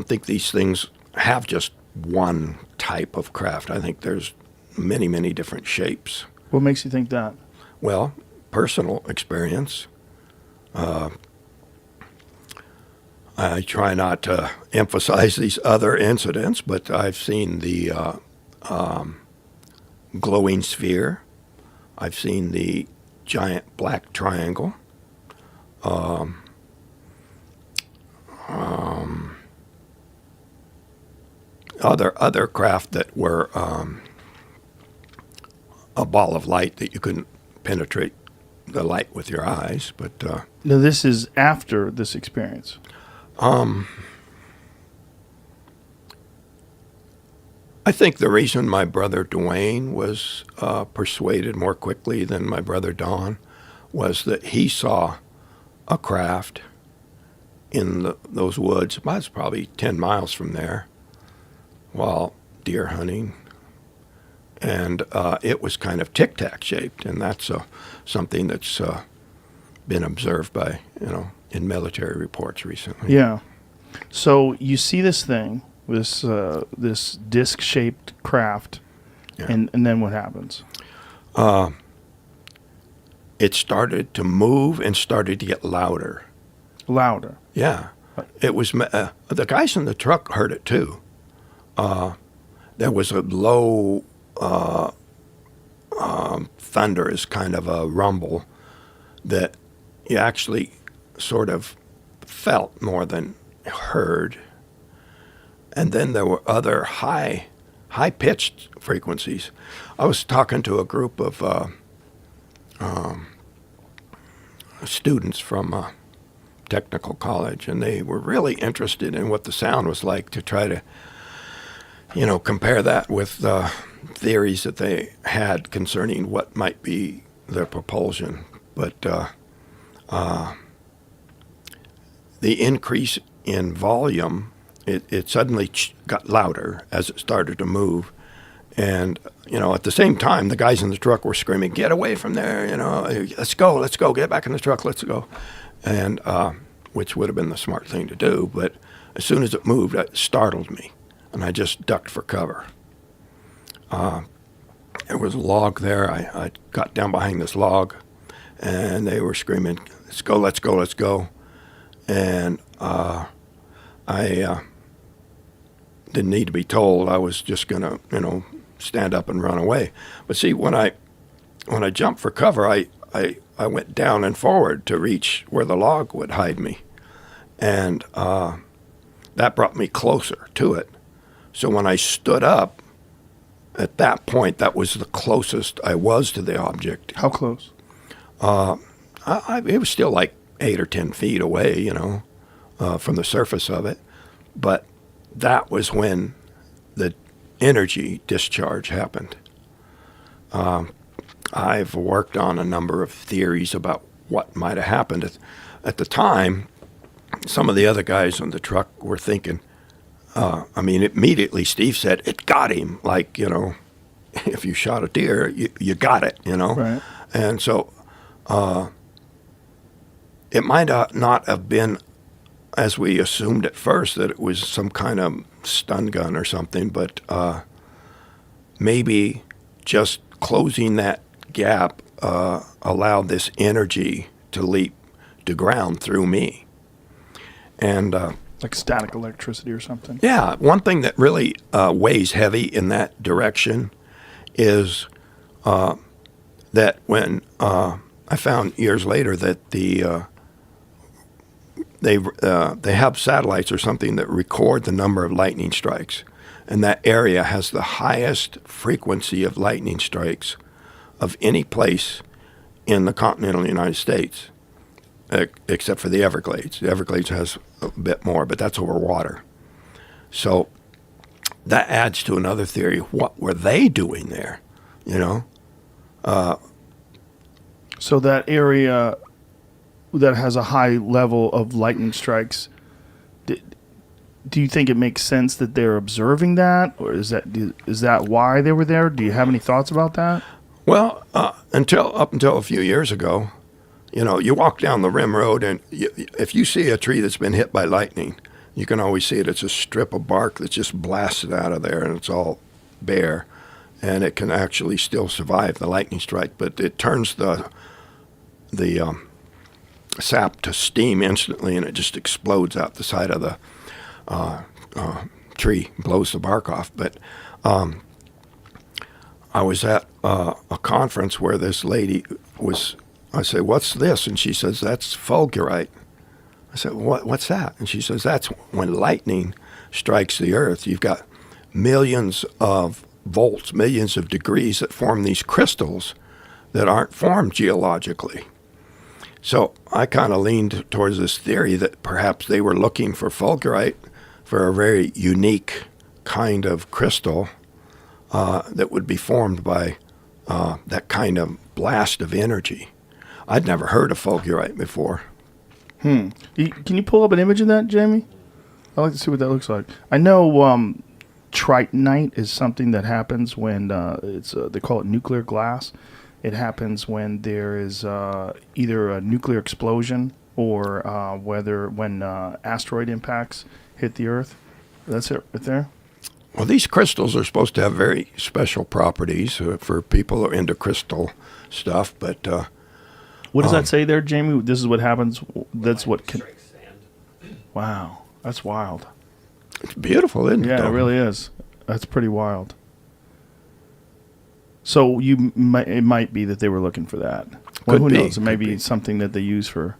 think these things have just one type of craft. I think there's many, many different shapes. What makes you think that? Well, personal experience. I try not to emphasize these other incidents, but I've seen the glowing sphere. I've seen the giant black triangle. Other craft that were a ball of light that you couldn't penetrate the light with your eyes. But Now, this is after this experience. I think the reason my brother Dwayne was persuaded more quickly than my brother Don was that he saw a craft in those woods. It's probably 10 miles from there while deer hunting. And it was kind of tic-tac shaped, and that's something that's been observed by, in military reports recently. Yeah. So you see this thing, this disc-shaped craft, Yeah. and then what happens? It started to move and started to get louder. Louder. Yeah. It was the guys in the truck heard it too. There was a low thunderous kind of a rumble that you actually sort of felt more than heard. And then there were other high-pitched frequencies. I was talking to a group of students from technical college, and they were really interested in what the sound was like to try to, compare that with theories that they had concerning what might be their propulsion. But the increase in volume, it suddenly got louder as it started to move. And, at the same time, the guys in the truck were screaming, "Get away from there, let's go, get back in the truck, let's go." And which would have been the smart thing to do. But as soon as it moved, it startled me, and I just ducked for cover. There was a log there. I got down behind this log, and they were screaming, "Let's go, let's go, let's go." And I didn't need to be told. I was just going to, stand up and run away. But see, when I jumped for cover, I went down and forward to reach where the log would hide me. And that brought me closer to it. So when I stood up, at that point, that was the closest I was to the object. How close? It was still like 8 or 10 feet away, from the surface of it. But that was when the energy discharge happened. I've worked on a number of theories about what might have happened. At the time, some of the other guys on the truck were thinking, immediately Steve said, "It got him." Like, if you shot a deer, you got it, Right. And so it might not have been, as we assumed at first, that it was some kind of stun gun or something, but maybe just closing that gap allowed this energy to leap to ground through me. And Like static electricity or something? yeah, one thing that really weighs heavy in that direction is that when I found years later that they have satellites or something that record the number of lightning strikes, and that area has the highest frequency of lightning strikes of any place in the continental United States, except for the Everglades. The Everglades has a bit more, but that's over water. So that adds to another theory. What were they doing there? So that area that has a high level of lightning strikes, do you think it makes sense that they're observing that, or is that why they were there? Do you have any thoughts about that? Well, up until a few years ago, You walk down the rim road, and if you see a tree that's been hit by lightning, you can always see it. It's a strip of bark that's just blasted out of there, and it's all bare, and it can actually still survive the lightning strike, but it turns the sap to steam instantly, and it just explodes out the side of the tree, blows the bark off. But I was at a conference where this lady I say, "What's this?" And she says, "That's fulgurite." I said, "What's that?" And she says, "That's when lightning strikes the earth. You've got millions of volts, millions of degrees that form these crystals that aren't formed geologically." So I kind of leaned towards this theory that perhaps they were looking for fulgurite, for a very unique kind of crystal that would be formed by that kind of blast of energy. I'd never heard of fulgurite before. Can you pull up an image of that, Jamie? I'd like to see what that looks like. I know tritonite is something that happens when they call it nuclear glass. It happens when there is either a nuclear explosion or when asteroid impacts hit the Earth. That's it right there. Well, these crystals are supposed to have very special properties for people who are into crystal stuff, but... what does that say there, Jamie? This is what happens. That's what can... Wow, that's wild. It's beautiful, isn't it? Yeah, it really is. That's pretty wild. So it might be that they were looking for that. Well, who knows? It may be something that they use for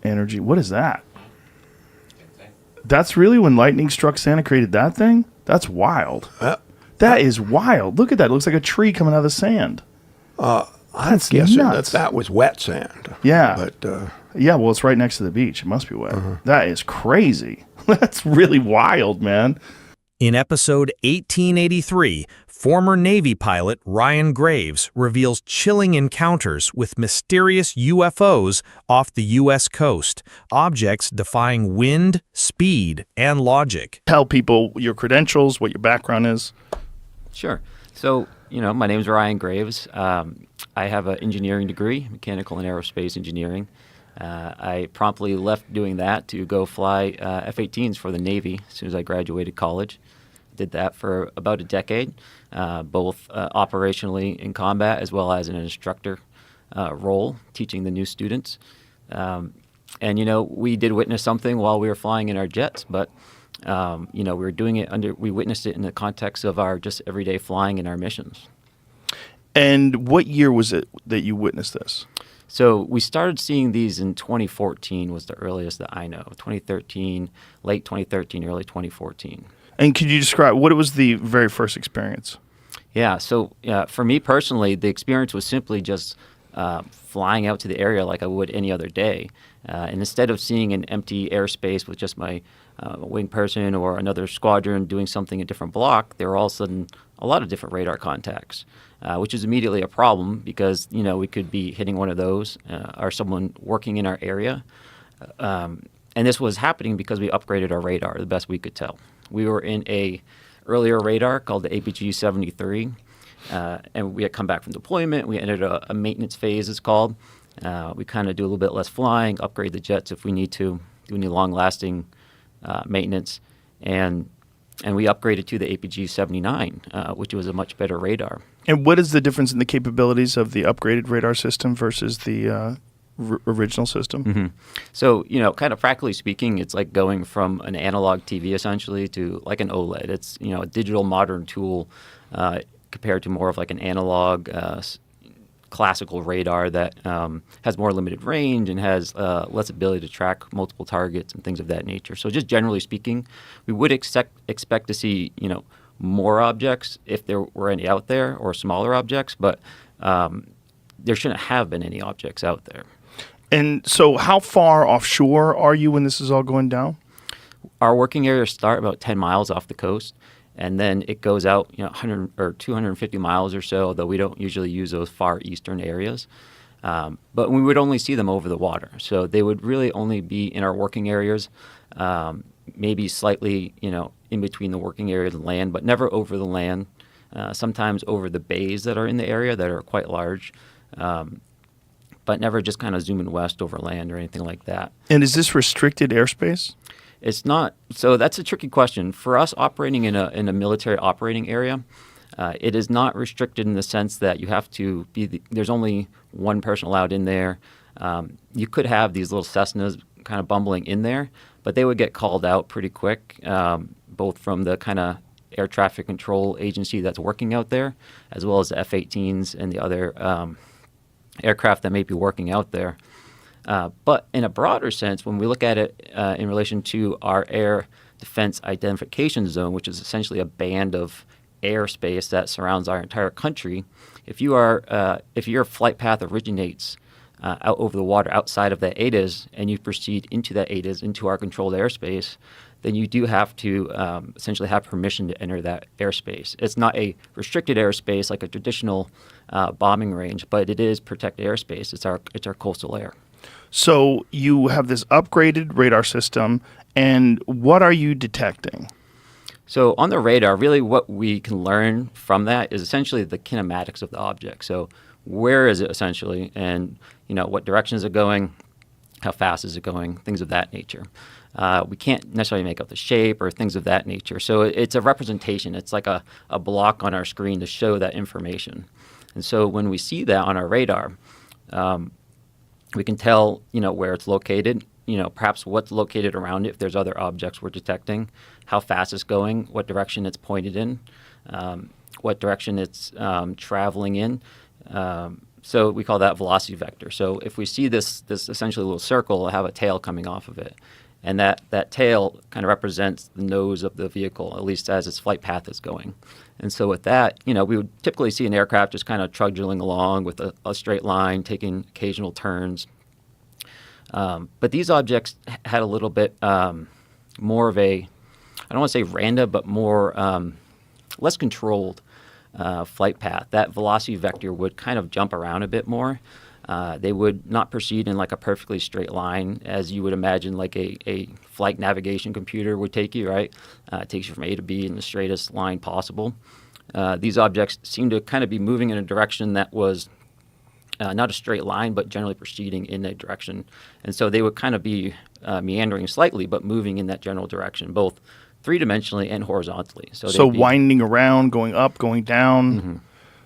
energy. What is that? That's really when lightning struck Santa created that thing? That's wild. That is wild. Look at that. It looks like a tree coming out of the sand. I'm guessing that was wet sand. Yeah. But yeah, well, it's right next to the beach. It must be wet. That is crazy. That's really wild, man. In episode 1883, former Navy pilot Ryan Graves reveals chilling encounters with mysterious UFOs off the U.S. coast, objects defying wind, speed, and logic. Tell people your credentials, what your background is. Sure. So, my name is Ryan Graves. I have an engineering degree, mechanical and aerospace engineering. I promptly left doing that to go fly F-18s for the Navy as soon as I graduated college. Did that for about a decade, both operationally in combat as well as in an instructor role, teaching the new students. And, we did witness something while we were flying in our jets, but, we were doing it we witnessed it in the context of our just everyday flying and our missions. And what year was it that you witnessed this? So we started seeing these in 2014 was the earliest that I know. 2013, late 2013, early 2014. And could you describe what was the very first experience? Yeah, so for me personally, the experience was simply just flying out to the area like I would any other day. And instead of seeing an empty airspace with just my wing person or another squadron doing something a different block, there were all of a sudden a lot of different radar contacts, which is immediately a problem because, we could be hitting one of those or someone working in our area. And this was happening because we upgraded our radar the best we could tell. We were in a earlier radar called the APG-73, and we had come back from deployment. We entered a maintenance phase, it's called. We kind of do a little bit less flying, upgrade the jets if we need to, do any long-lasting maintenance, and we upgraded to the APG-79, which was a much better radar. And what is the difference in the capabilities of the upgraded radar system versus the original system? Mm-hmm. So, kind of practically speaking, it's like going from an analog TV essentially to like an OLED. It's, a digital modern tool compared to more of like an analog classical radar that has more limited range and has less ability to track multiple targets and things of that nature. So just generally speaking, we would expect to see, more objects if there were any out there or smaller objects, but there shouldn't have been any objects out there. And so how far offshore are you when this is all going down? Our working areas start about 10 miles off the coast, and then it goes out 100 or 250 miles or so, though we don't usually use those far eastern areas. But we would only see them over the water. So they would really only be in our working areas, maybe slightly in between the working area and land, but never over the land, sometimes over the bays that are in the area that are quite large. but never just kind of zooming west over land or anything like that. And is this restricted airspace? It's not. So that's a tricky question. For us operating in a military operating area, it is not restricted in the sense that you have to be, there's only one person allowed in there. You could have these little Cessnas kind of bumbling in there, but they would get called out pretty quick, both from the kind of air traffic control agency that's working out there, as well as the F-18s and the other aircraft that may be working out there. But in a broader sense, when we look at it in relation to our air defense identification zone, which is essentially a band of airspace that surrounds our entire country, if your flight path originates out over the water outside of that ADIZ and you proceed into that ADIZ, into our controlled airspace, then you do have to essentially have permission to enter that airspace. It's not a restricted airspace like a traditional bombing range, but it is protected airspace. It's our coastal air. So you have this upgraded radar system, and what are you detecting? So on the radar, really what we can learn from that is essentially the kinematics of the object. So where is it essentially, and what direction is it going, how fast is it going, things of that nature. We can't necessarily make out the shape or things of that nature. So it's a representation. It's like a block on our screen to show that information. And so when we see that on our radar, we can tell, where it's located, perhaps what's located around it if there's other objects we're detecting, how fast it's going, what direction it's pointed in, what direction it's traveling in. So we call that velocity vector. So if we see this essentially little circle, it'll have a tail coming off of it. And that tail kind of represents the nose of the vehicle, at least as its flight path is going. And so with that, we would typically see an aircraft just kind of trudging along with a straight line, taking occasional turns. But these objects had a little bit more of a, I don't want to say random, but more less controlled flight path. That velocity vector would kind of jump around a bit more. They would not proceed in like a perfectly straight line as you would imagine like a flight navigation computer would take you, right? It takes you from A to B in the straightest line possible. These objects seem to kind of be moving in a direction that was not a straight line, but generally proceeding in that direction. And so they would kind of be meandering slightly, but moving in that general direction, both three-dimensionally and horizontally. So winding around, going up, going down. Mm-hmm.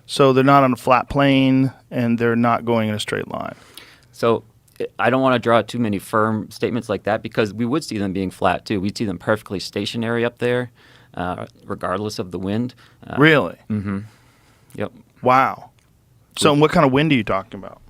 So they're not on a flat plane, and they're not going in a straight line. So I don't want to draw too many firm statements like that because we would see them being flat, too. We'd see them perfectly stationary up there, regardless of the wind. Really? Mm-hmm. Yep. Wow. So what kind of wind are you talking about?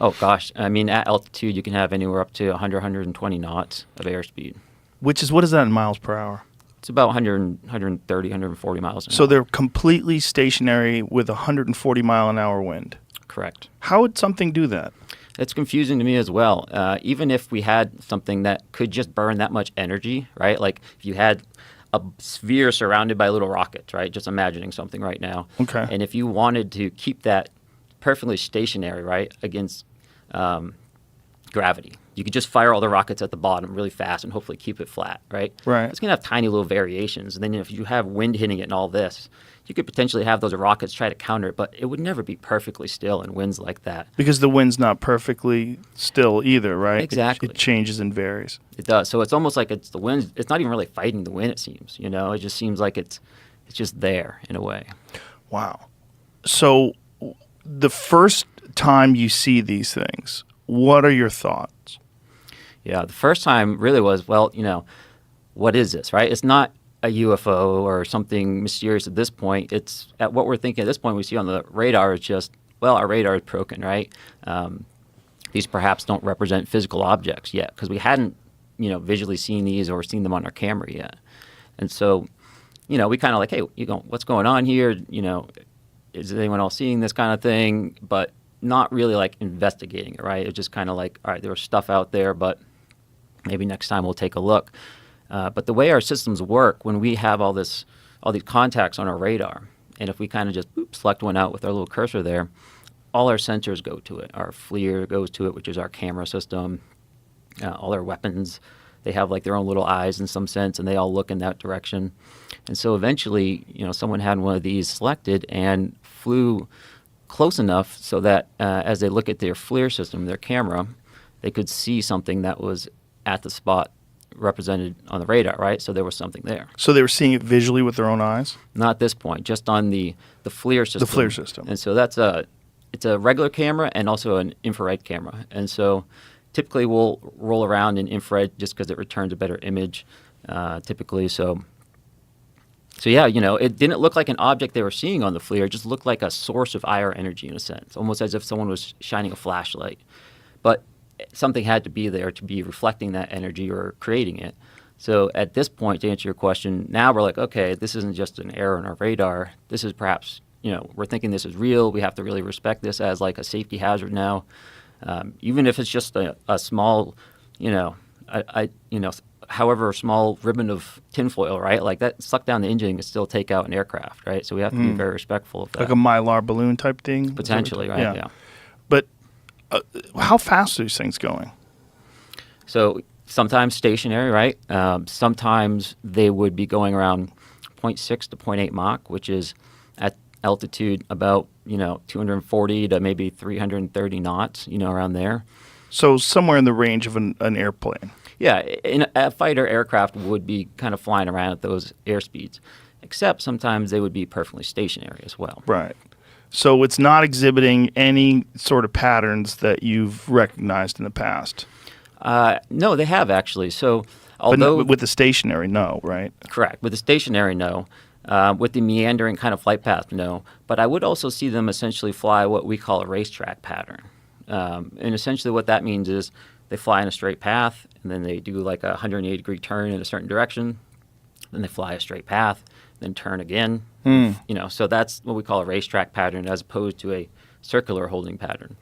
Oh, gosh. I mean, at altitude, you can have anywhere up to 100, 120 knots of airspeed. What is that in miles per hour? It's about 130, 140 miles an hour. So they're completely stationary with 140 mile an hour wind. Correct. How would something do that? It's confusing to me as well. Even if we had something that could just burn that much energy, right? Like if you had a sphere surrounded by little rockets, right? Just imagining something right now. Okay. And if you wanted to keep that perfectly stationary, right, against gravity, you could just fire all the rockets at the bottom really fast and hopefully keep it flat, right? Right. It's going to have tiny little variations. And then if you have wind hitting it and all this, you could potentially have those rockets try to counter it, but it would never be perfectly still in winds like that. Because the wind's not perfectly still either, right? Exactly. It changes and varies. It does. So it's almost like it's the wind. It's not even really fighting the wind, it seems. It just seems like it's just there in a way. Wow. So the first time you see these things, what are your thoughts? Yeah, the first time really was, well, what is this, right? It's not a UFO or something mysterious at this point. It's at what we're thinking at this point we see on the radar is just, well, our radar is broken, right? These perhaps don't represent physical objects yet because we hadn't, visually seen these or seen them on our camera yet. And so, we kind of like, hey, what's going on here? Is anyone else seeing this kind of thing? But not really like investigating it, right? It's just kind of like, all right, there was stuff out there, but maybe next time we'll take a look. But the way our systems work, when we have all these contacts on our radar, and if we kind of just select one out with our little cursor there, all our sensors go to it. Our FLIR goes to it, which is our camera system. All our weapons, they have like their own little eyes in some sense, and they all look in that direction. And so eventually, someone had one of these selected and flew close enough so that as they look at their FLIR system, their camera, they could see something that was at the spot represented on the radar, right? So there was something there. So they were seeing it visually with their own eyes? Not at this point, just on the FLIR system. The FLIR system. And so it's a regular camera and also an infrared camera. And so typically we'll roll around in infrared just because it returns a better image, typically. So yeah, it didn't look like an object they were seeing on the FLIR. It just looked like a source of IR energy in a sense, almost as if someone was shining a flashlight. But something had to be there to be reflecting that energy or creating it. So at this point, to answer your question, now we're like, okay, this isn't just an error in our radar. This is perhaps, we're thinking this is real. We have to really respect this as like a safety hazard now. Even if it's just a small, however small ribbon of tinfoil, right? Like that suck down the engine can still take out an aircraft, right? So we have to be very respectful of that. Like a Mylar balloon type thing? Potentially, right? Yeah. But how fast are these things going? So sometimes stationary, right? Sometimes they would be going around 0.6 to 0.8 Mach, which is at altitude about, 240 to maybe 330 knots, around there. So somewhere in the range of an airplane. Yeah, a fighter aircraft would be kind of flying around at those airspeeds, except sometimes they would be perfectly stationary as well. Right. So it's not exhibiting any sort of patterns that you've recognized in the past? No, they have actually. So although with the stationary, no, right? Correct. With the stationary, no. With the meandering kind of flight path, no. But I would also see them essentially fly what we call a racetrack pattern. And essentially what that means is they fly in a straight path, and then they do like a 180-degree turn in a certain direction. Then they fly a straight path, then turn again. So that's what we call a racetrack pattern as opposed to a circular holding pattern.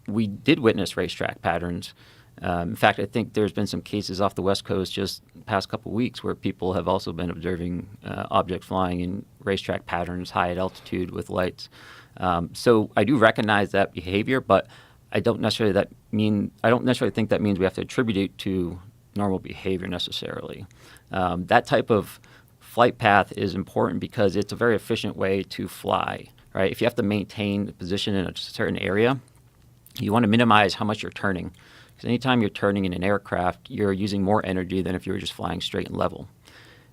We did witness racetrack patterns. In fact, I think there's been some cases off the West Coast just the past couple of weeks where people have also been observing objects flying in racetrack patterns high at altitude with lights. So I do recognize that behavior, but I don't necessarily think that means we have to attribute it to normal behavior necessarily. That type of flight path is important because it's a very efficient way to fly, right? If you have to maintain the position in a certain area, you want to minimize how much you're turning. Because anytime you're turning in an aircraft, you're using more energy than if you were just flying straight and level.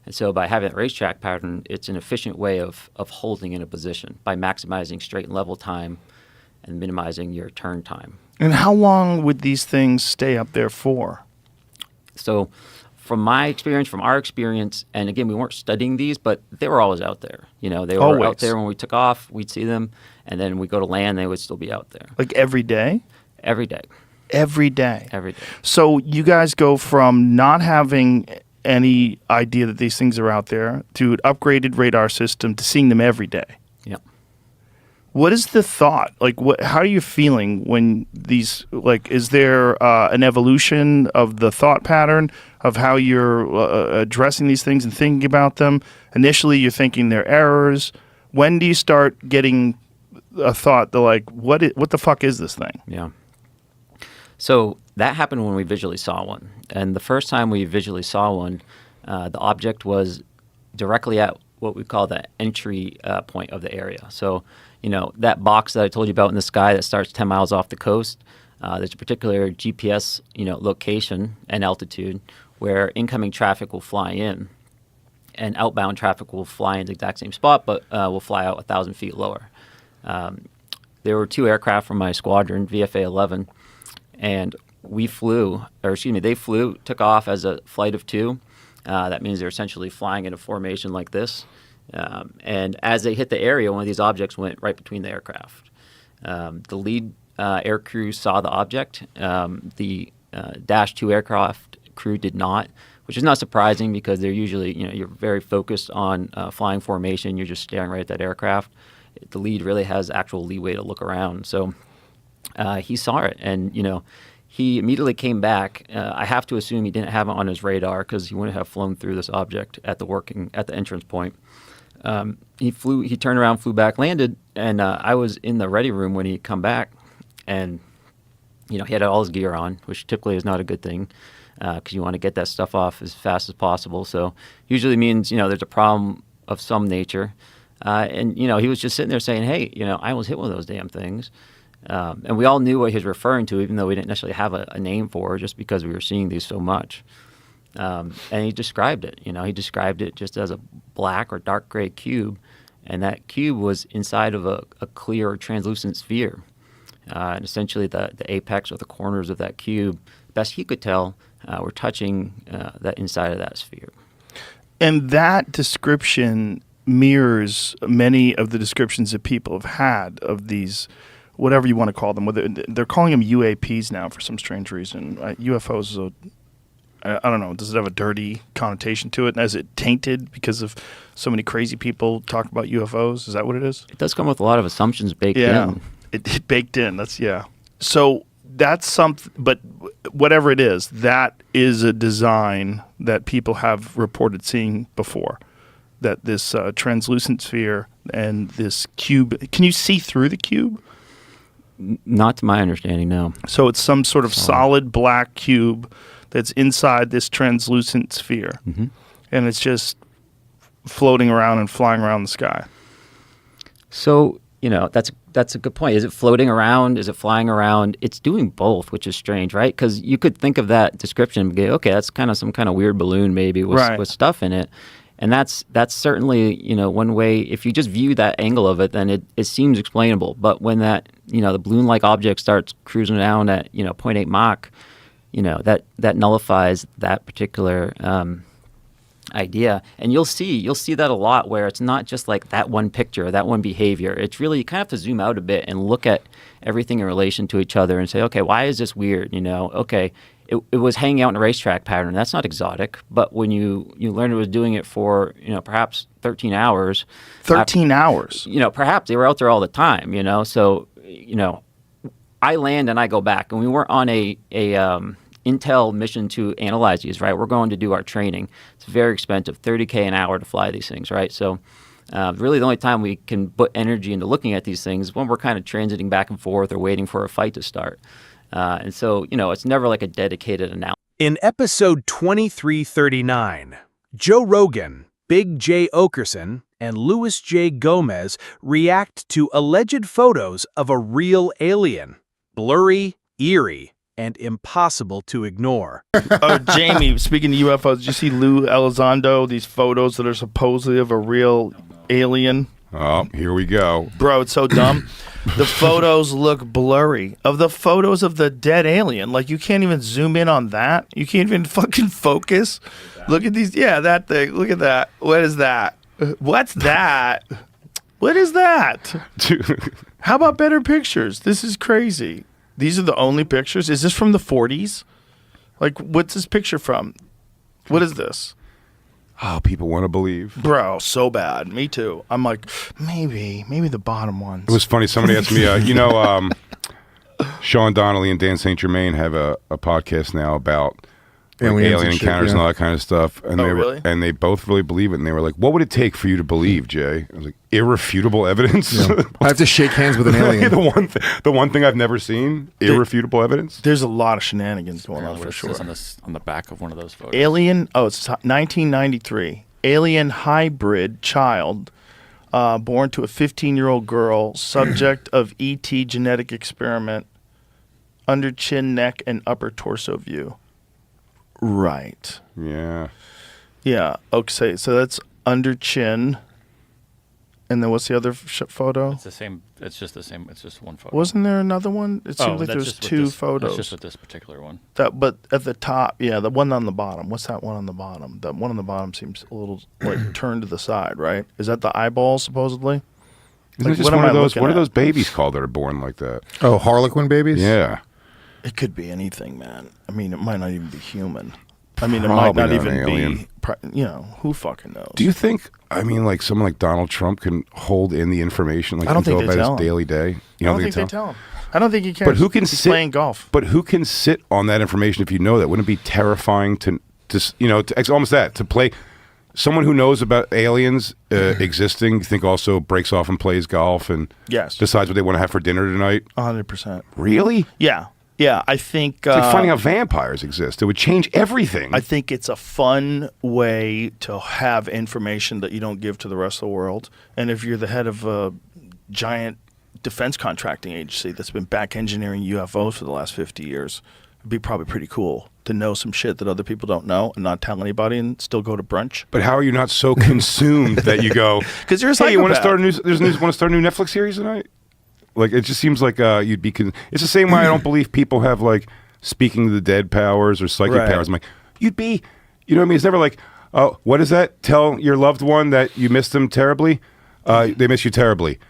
And so by having a racetrack pattern, it's an efficient way of holding in a position by maximizing straight and level time and minimizing your turn time. And how long would these things stay up there for? So from our experience, and again, we weren't studying these, but they were always out there. They were always out there when we took off, we'd see them, and then we go to land, they would still be out there. Like every day? Every day. Every day? Every day. So you guys go from not having any idea that these things are out there to an upgraded radar system to seeing them every day. Yep. What is the thought? Like, how are you feeling when these, is there an evolution of the thought pattern of how you're addressing these things and thinking about them? Initially, you're thinking they're errors. When do you start getting a thought that, what the fuck is this thing? Yeah. So that happened when we visually saw one. And the first time we visually saw one, the object was directly at what we call the entry point of the area. So, that box that I told you about in the sky that starts 10 miles off the coast, there's a particular GPS, location and altitude where incoming traffic will fly in and outbound traffic will fly in the exact same spot, but will fly out 1,000 feet lower. There were 2 aircraft from my squadron, VFA 11, and they flew, took off as a flight of 2. That means they're essentially flying in a formation like this. And as they hit the area, one of these objects went right between the aircraft. The lead air crew saw the object. The Dash 2 aircraft crew did not, which is not surprising because they're usually, you're very focused on flying formation. You're just staring right at that aircraft. The lead really has actual leeway to look around. So he saw it, and, he immediately came back. I have to assume he didn't have it on his radar because he wouldn't have flown through this object at the entrance point. He turned around, flew back, landed, and I was in the ready room when he come back, and he had all his gear on, which typically is not a good thing because you want to get that stuff off as fast as possible. So usually means there's a problem of some nature. And, he was just sitting there saying, hey, I almost hit one of those damn things. And we all knew what he was referring to, even though we didn't necessarily have a name for it, just because we were seeing these so much. And he described it. He described it just as a black or dark gray cube. And that cube was inside of a clear or translucent sphere. And essentially the apex or the corners of that cube, best he could tell, were touching that inside of that sphere. And that description mirrors many of the descriptions that people have had of these, whatever you want to call them. Whether they're calling them UAPs now for some strange reason. UFOs is I don't know. Does it have a dirty connotation to it? And is it tainted because of so many crazy people talk about UFOs? Is that what it is? It does come with a lot of assumptions baked in. It baked in. So that's something, but whatever it is, that is a design that people have reported seeing before. That this translucent sphere and this cube, can you see through the cube? Not to my understanding, no. So it's some sort of solid black cube that's inside this translucent sphere. Mm-hmm. And it's just floating around and flying around the sky. So, that's a good point. Is it floating around? Is it flying around? It's doing both, which is strange, right? Because you could think of that description and go, okay, that's kind of some kind of weird balloon maybe with stuff in it. And that's certainly, one way. If you just view that angle of it, then it seems explainable. But when that, the balloon-like object starts cruising down at, 0.8 Mach, that nullifies that particular idea. And you'll see that a lot where it's not just like that one picture, that one behavior. It's really, you kind of have to zoom out a bit and look at everything in relation to each other and say, okay, why is this weird? Okay, it was hanging out in a racetrack pattern. That's not exotic. But when you learn it was doing it for, perhaps 13 hours. 13 hours? Perhaps they were out there all the time, So, I land and I go back. And we weren't on a Intel mission to analyze these, right? We're going to do our training. It's very expensive, $30K an hour to fly these things, right? So really the only time we can put energy into looking at these things is when we're kind of transiting back and forth or waiting for a fight to start. And so, it's never like a dedicated analysis. In episode 2339, Joe Rogan, Big J. Okerson, and Louis J. Gomez react to alleged photos of a real alien. Blurry, eerie, and impossible to ignore. Oh, Jamie, speaking of UFOs, did you see Lou Elizondo, these photos that are supposedly of a real alien? Oh, here we go. Bro, it's so dumb. The photos look blurry. Of the photos of the dead alien, like you can't even zoom in on that. You can't even fucking focus. Look at these. Yeah, that thing. Look at that. What is that? What's that? What is that? How about better pictures? This is crazy. These are the only pictures? Is this from the 40s? Like, what's this picture from? What is this? Oh, people want to believe. Bro, so bad. Me too. I'm like, maybe the bottom ones. It was funny. Somebody asked me, Sean Donnelly and Dan St. Germain have a podcast now about alien encounters and all that kind of stuff. And really? And they both really believe it. And they were like, what would it take for you to believe, Jay? I was like, irrefutable evidence? Yeah. I have to shake hands with an alien. the one thing I've never seen, irrefutable evidence. There's a lot of shenanigans going on for sure. On the back of one of those photos. Alien, it's 1993. Alien hybrid child born to a 15-year-old girl, subject of ET genetic experiment, under chin, neck, and upper torso view. Right. Yeah. Yeah. Okay. So that's under chin. And then what's the other photo? It's the same. It's just the same. It's just one photo. Wasn't there another one? It seems like there's two photos. That's just with this particular one. But at the top, yeah, the one on the bottom. What's that one on the bottom? That one on the bottom seems a little like turned to the side, right? Is that the eyeball supposedly? Isn't it just one of those? What are those babies called that are born like that? Oh, Harlequin babies? Yeah. It could be anything, man. I mean, it might not even be human. I mean, it might not even be, who fucking knows? Do you think, like someone like Donald Trump can hold in the information? Like, I don't think they about tell his daily day? I don't think they tell him. I don't think he cares. But who can He's sit playing golf? But who can sit on that information if you know that? Wouldn't it be terrifying to almost that, to play someone who knows about aliens existing, you think also breaks off and plays golf and yes, decides what they want to have for dinner tonight? 100%. Really? Yeah. Yeah, I think... It's like finding out vampires exist. It would change everything. I think it's a fun way to have information that you don't give to the rest of the world. And if you're the head of a giant defense contracting agency that's been back engineering UFOs for the last 50 years, it'd be probably pretty cool to know some shit that other people don't know and not tell anybody and still go to brunch. But how are you not so consumed that you go, because you're a hey, you want to psychopath. start a new Netflix series tonight? Like, it just seems like you'd be... It's the same way I don't believe people have, like, speaking to the dead powers or psychic powers. I'm like, you'd be... You know what I mean? It's never like, oh, what is that? Tell your loved one that you missed them terribly. They miss you terribly.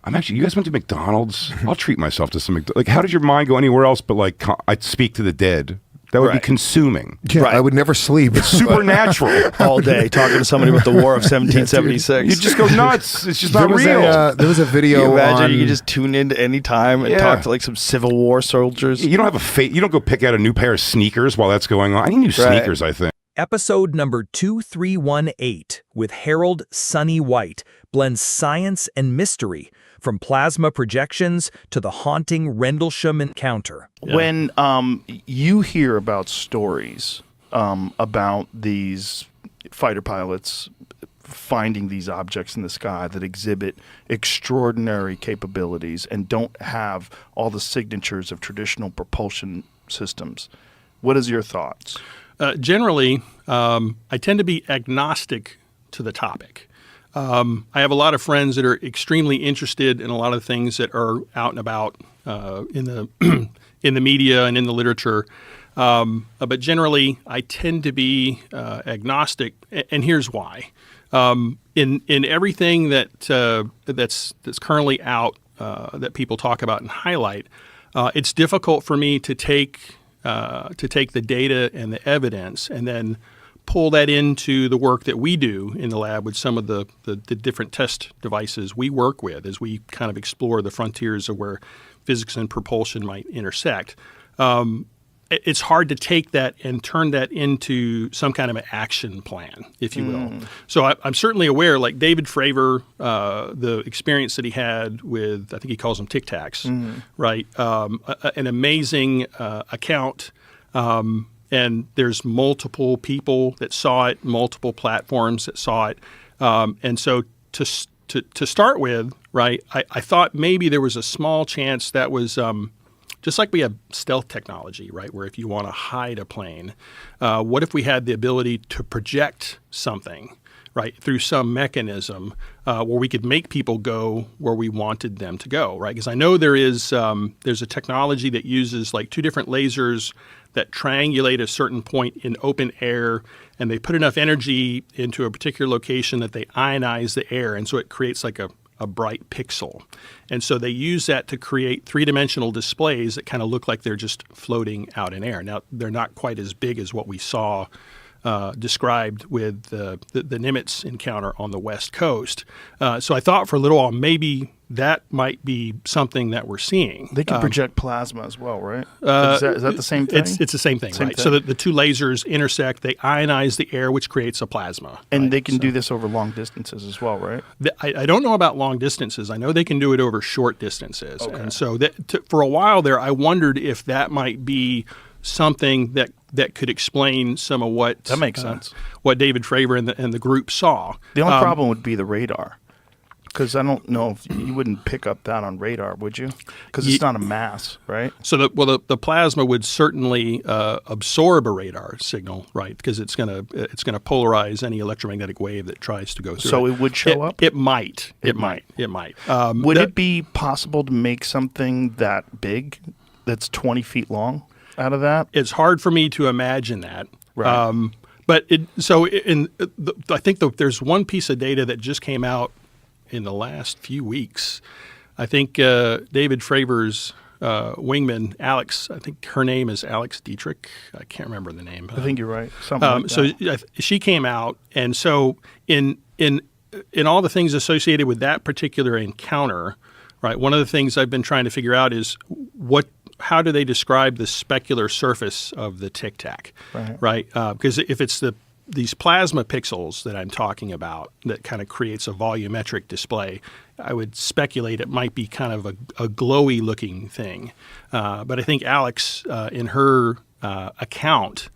You guys went to McDonald's? I'll treat myself to some... Like, how did your mind go anywhere else but, like, I'd speak to the dead? That would be consuming. Yeah, I would never sleep. It's supernatural. All day talking to somebody about the War of 1776. You just go nuts. It's just not real. There was a video. Can you imagine on... you could just tune in at any time and talk to like some Civil War soldiers. You don't have a You don't go pick out a new pair of sneakers while that's going on. I need new sneakers, I think. Episode number 2318 with Harold Sonny White blends science and mystery from plasma projections to the haunting Rendlesham encounter. When you hear about stories about these fighter pilots finding these objects in the sky that exhibit extraordinary capabilities and don't have all the signatures of traditional propulsion systems, what is your thoughts? Generally, I tend to be agnostic to the topic. I have a lot of friends that are extremely interested in a lot of things that are out and about in the in the media and in the literature. But generally, I tend to be agnostic, and here's why. In everything that's currently out that people talk about and highlight, it's difficult for me to take the data and the evidence and then pull that into the work that we do in the lab with some of the different test devices we work with as we kind of explore the frontiers of where physics and propulsion might intersect. It's hard to take that and turn that into some kind of an action plan, if you will. So I'm certainly aware, like David Fravor, the experience that he had with, I think he calls them Tic Tacs, right? An amazing account. And there's multiple people that saw it, multiple platforms that saw it. And so to start with, right, I thought maybe there was a small chance that was just like we have stealth technology, right, where if you want to hide a plane, what if we had the ability to project something, right, through some mechanism where we could make people go where we wanted them to go, right? Because I know there's a technology that uses like two different lasers that triangulate a certain point in open air, and they put enough energy into a particular location that they ionize the air, and so it creates like a bright pixel. And so they use that to create three-dimensional displays that kind of look like they're just floating out in air. Now, they're not quite as big as what we saw described with the Nimitz encounter on the West Coast. So I thought for a little while maybe that might be something that we're seeing. They can project plasma as well, right? Is that the same thing? It's the same thing, right? So the two lasers intersect, they ionize the air, which creates a plasma. And right? they can do this over long distances as well, right? I don't know about long distances. I know they can do it over short distances. Okay. And so for a while there, I wondered if that might be something that could explain some of what that makes sense. What David Fravor and the group saw. The only problem would be the radar, because I don't know if you wouldn't pick up that on radar, would you? Because it's not a mass, right? So the plasma would certainly absorb a radar signal, right? Because it's gonna polarize any electromagnetic wave that tries to go through. So it would show up. It might. It might. Would it be possible to make something that big, that's 20 feet long, out of that? It's hard for me to imagine that. Right. But I think there's one piece of data that just came out in the last few weeks. I think David Fravor's wingman, Alex, I think her name is Alex Dietrich. I can't remember the name. I think you're right. Something like that. So she came out, and so in all the things associated with that particular encounter, right, one of the things I've been trying to figure out is how do they describe the specular surface of the Tic Tac, right? Because if it's the these plasma pixels that I'm talking about that kind of creates a volumetric display, I would speculate it might be kind of a glowy looking thing. But I think Alex, in her account,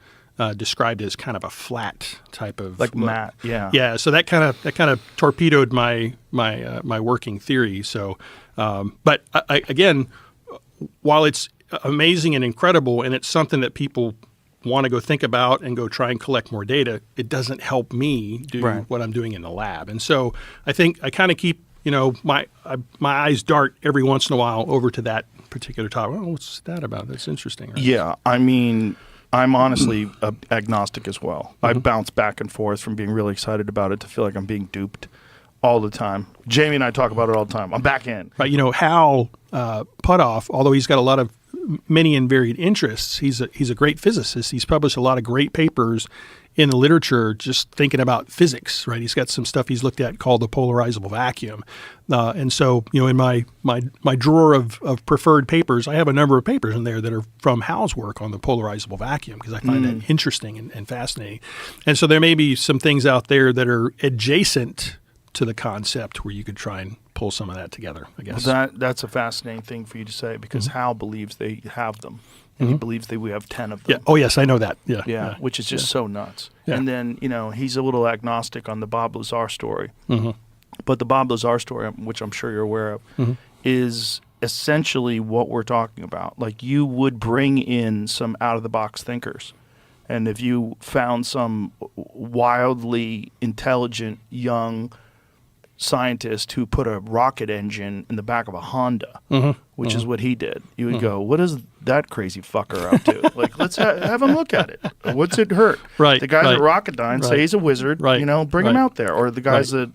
described it as kind of a flat type of like look. matte, yeah. Yeah, so that kind of torpedoed my working theory. So, but again, while it's amazing and incredible, and it's something that people want to go think about and go try and collect more data, it doesn't help me do what I'm doing in the lab. And so I think I kind of keep, my eyes dart every once in a while over to that particular topic. Oh, what's that about? That's interesting. Right? Yeah, I mean, I'm honestly agnostic as well. I bounce back and forth from being really excited about it to feel like I'm being duped all the time. Jamie and I talk about it all the time. I'm back in. Right. Hal Puthoff, although he's got a lot of many and varied interests, he's a great physicist. He's published a lot of great papers in the literature just thinking about physics, right? He's got some stuff he's looked at called the polarizable vacuum. And so, in my drawer of preferred papers, I have a number of papers in there that are from Hal's work on the polarizable vacuum because I find that interesting and fascinating. And so there may be some things out there that are adjacent to the concept where you could try and pull some of that together, I guess. Well, that's a fascinating thing for you to say because Hal believes they have them. And he believes that we have 10 of them. Yeah. Oh, yes, I know that. Yeah. Which is just so nuts. Yeah. And then, he's a little agnostic on the Bob Lazar story. But the Bob Lazar story, which I'm sure you're aware of, is essentially what we're talking about. Like, you would bring in some out-of-the-box thinkers. And if you found some wildly intelligent young scientist who put a rocket engine in the back of a Honda, which is what he did, you would go, what is that crazy fucker up to? Like, let's have him look at it. What's it hurt? Right. The guys at Rocketdyne say he's a wizard. Right. Bring him out there. Or the guys at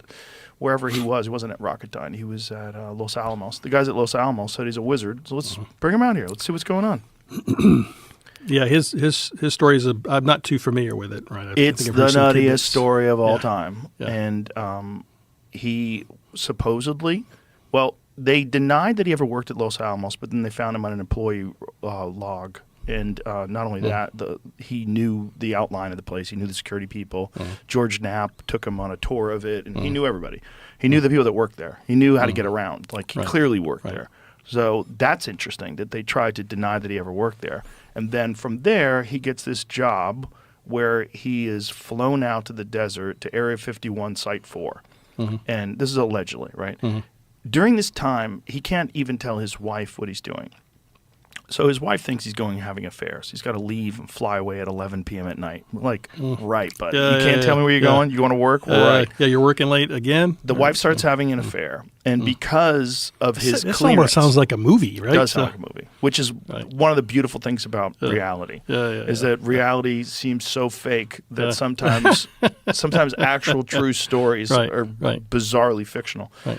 wherever he wasn't at Rocketdyne. He was at Los Alamos. The guys at Los Alamos said he's a wizard. So let's bring him out here. Let's see what's going on. Yeah, his story is I'm not too familiar with it. Right. It's the nuttiest story of all Yeah. time. Yeah. And he supposedly, they denied that he ever worked at Los Alamos, but then they found him on an employee log. And not only that, he knew the outline of the place. He knew the security people. George Knapp took him on a tour of it, and he knew everybody. He knew the people that worked there. He knew how to get around. Like, he clearly worked there. So that's interesting that they tried to deny that he ever worked there. And then from there, he gets this job where he is flown out to the desert to Area 51 Site 4. And this is allegedly, right? During this time, he can't even tell his wife what he's doing. So his wife thinks he's going having affairs. He's got to leave and fly away at 11 p.m. at night. Like, right, but you can't tell me where you're going? You want to work? Right. Yeah, you're working late again? The wife starts having an affair. And because of his This clearance... almost sounds like a movie, right? It does sound like a movie, which is one of the beautiful things about reality. Is that reality seems so fake that sometimes actual true stories are bizarrely fictional. Right.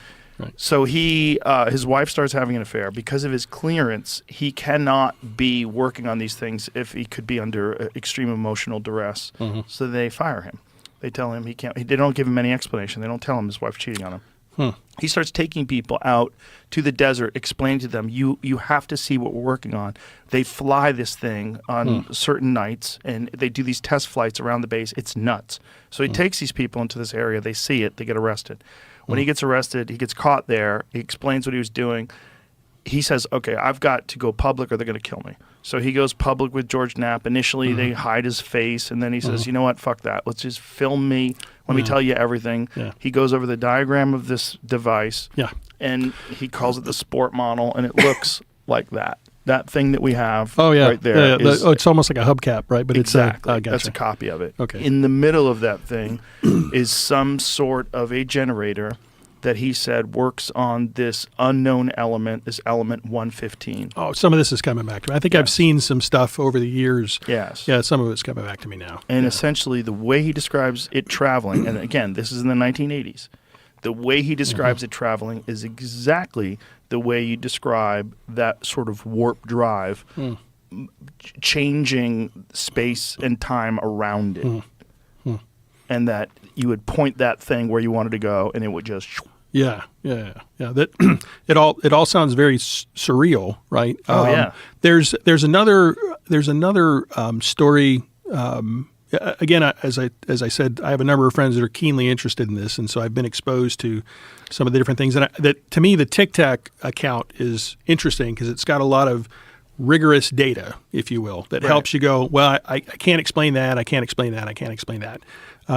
So his wife starts having an affair. Because of his clearance, he cannot be working on these things if he could be under extreme emotional duress. So they fire him. They tell him he can't. They don't give him any explanation. They don't tell him his wife's cheating on him. He starts taking people out to the desert, explaining to them, you have to see what we're working on. They fly this thing on certain nights, and they do these test flights around the base. It's nuts. So he takes these people into this area. They see it. They get arrested. When he gets arrested, he gets caught there. He explains what he was doing. He says, okay, I've got to go public or they're going to kill me. So he goes public with George Knapp. Initially, they hide his face, and then he says, you know what, fuck that. Let's just film me. Let me tell you everything. He goes over the diagram of this device, and he calls it the sport model, and it looks like that. That thing that we have right there. It's almost like a hubcap, right? But exactly. It's That's a copy of it. Okay. In the middle of that thing is some sort of a generator that he said works on this unknown element, this element 115. Oh, some of this is coming back to me. I think I've seen some stuff over the years. Yes. Yeah, some of it's coming back to me now. And essentially the way he describes it traveling, and again, this is in the 1980s, the way he describes it traveling is exactly the way you describe that sort of warp drive, changing space and time around it. And that you would point that thing where you wanted to go, and it would just... Yeah. That it all sounds very surreal, right? Oh yeah. There's another story again, as I said, I have a number of friends that are keenly interested in this, and so I've been exposed to some of the different things. And that to me, the Tic Tac account is interesting because it's got a lot of rigorous data, if you will, that helps you go, well, I can't explain that, I can't explain that, I can't explain that.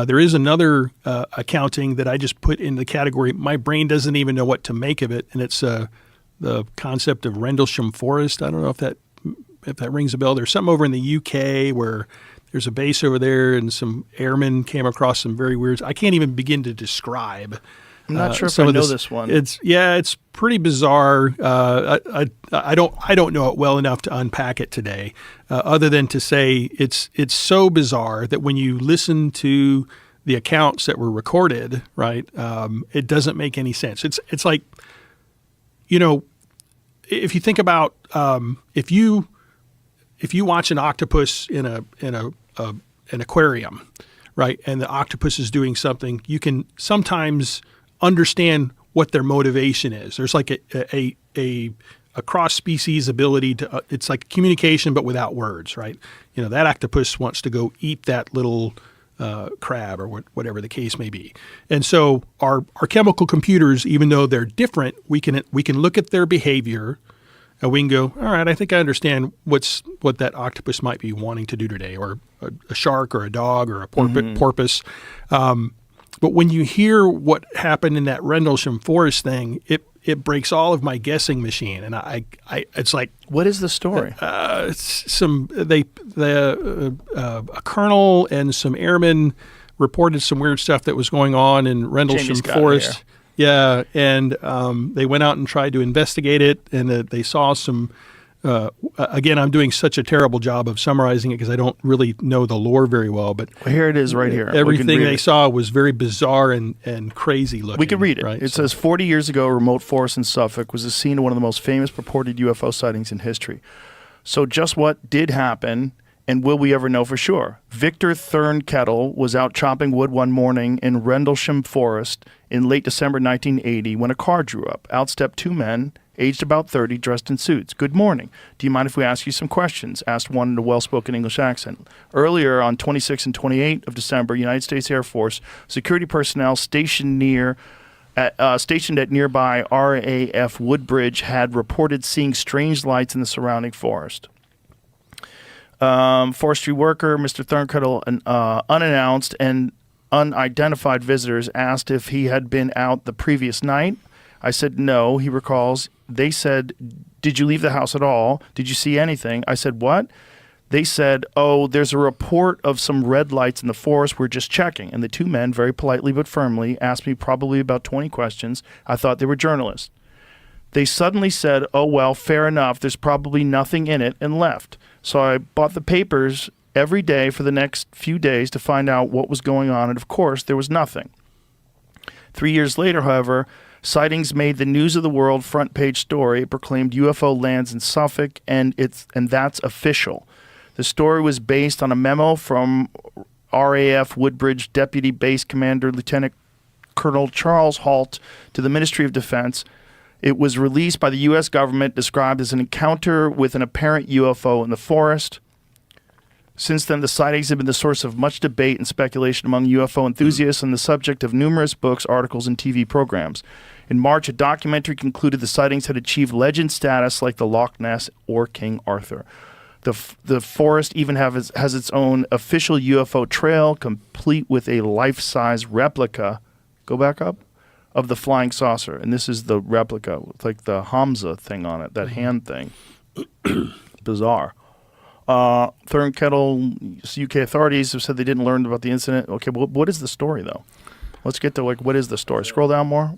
There is another accounting that I just put in the category, my brain doesn't even know what to make of it, and it's the concept of Rendlesham Forest. I don't know if that rings a bell. There's something over in the UK where there's a base over there, and some airmen came across some very weird. I can't even begin to describe. I'm not sure if I know this one. It's pretty bizarre. I don't know it well enough to unpack it today, other than to say it's so bizarre that when you listen to the accounts that were recorded, right, it doesn't make any sense. It's like, if you think about if you watch an octopus in an aquarium, right, and the octopus is doing something, you can sometimes understand what their motivation is. There's like a cross species ability to it's like communication but without words, right? That octopus wants to go eat that little crab or whatever the case may be. And so our chemical computers, even though they're different, we can look at their behavior and we can go, all right, I think I understand what that octopus might be wanting to do today, or a shark or a dog or a porpoise. But when you hear what happened in that Rendlesham Forest thing, it breaks all of my guessing machine, and I it's like, what is the story? A colonel and some airmen reported some weird stuff that was going on in Rendlesham Forest. Yeah, and they went out and tried to investigate it, and they saw some. Again, I'm doing such a terrible job of summarizing it because I don't really know the lore very well. But here it is right here. Everything they saw was very bizarre and crazy looking. We can read it. Right? It says, 40 years ago, a remote forest in Suffolk was the scene of one of the most famous purported UFO sightings in history. So just what did happen, and will we ever know for sure? Victor Thurnkettle was out chopping wood one morning in Rendlesham Forest in late December 1980 when a car drew up. Out stepped two men, aged about 30, dressed in suits. "Good morning. Do you mind if we ask you some questions?" asked one in a well-spoken English accent. Earlier, on 26 and 28 of December, United States Air Force security personnel stationed at nearby RAF Woodbridge had reported seeing strange lights in the surrounding forest. Forestry worker Mr. Thurnkettle, unannounced and unidentified visitors, asked if he had been out the previous night. I said no, he recalls. They said, "Did you leave the house at all? Did you see anything?" I said, "What?" They said, "Oh, there's a report of some red lights in the forest. We're just checking." And the two men, very politely but firmly, asked me probably about 20 questions. I thought they were journalists. They suddenly said, "Oh, well, fair enough. There's probably nothing in it," and left. So I bought the papers every day for the next few days to find out what was going on. And, of course, there was nothing. 3 years later, however, Sightings made the news of the world front page story. It proclaimed UFO lands in Suffolk, and that's official. The story was based on a memo from RAF Woodbridge Deputy Base Commander Lieutenant Colonel Charles Halt to the Ministry of Defense. It was released by the U.S. government, described as an encounter with an apparent UFO in the forest. Since then, the sightings have been the source of much debate and speculation among UFO enthusiasts and the subject of numerous books, articles, and TV programs. In March, a documentary concluded the sightings had achieved legend status like the Loch Ness or King Arthur. The forest even has its own official UFO trail, complete with a life-size replica. Go back up. Of the flying saucer. And this is the replica with like the Hamza thing on it, that hand thing. Bizarre. Thurnkettle, UK authorities have said they didn't learn about the incident. Okay, but what is the story, though? Let's get to, what is the story? Scroll down more.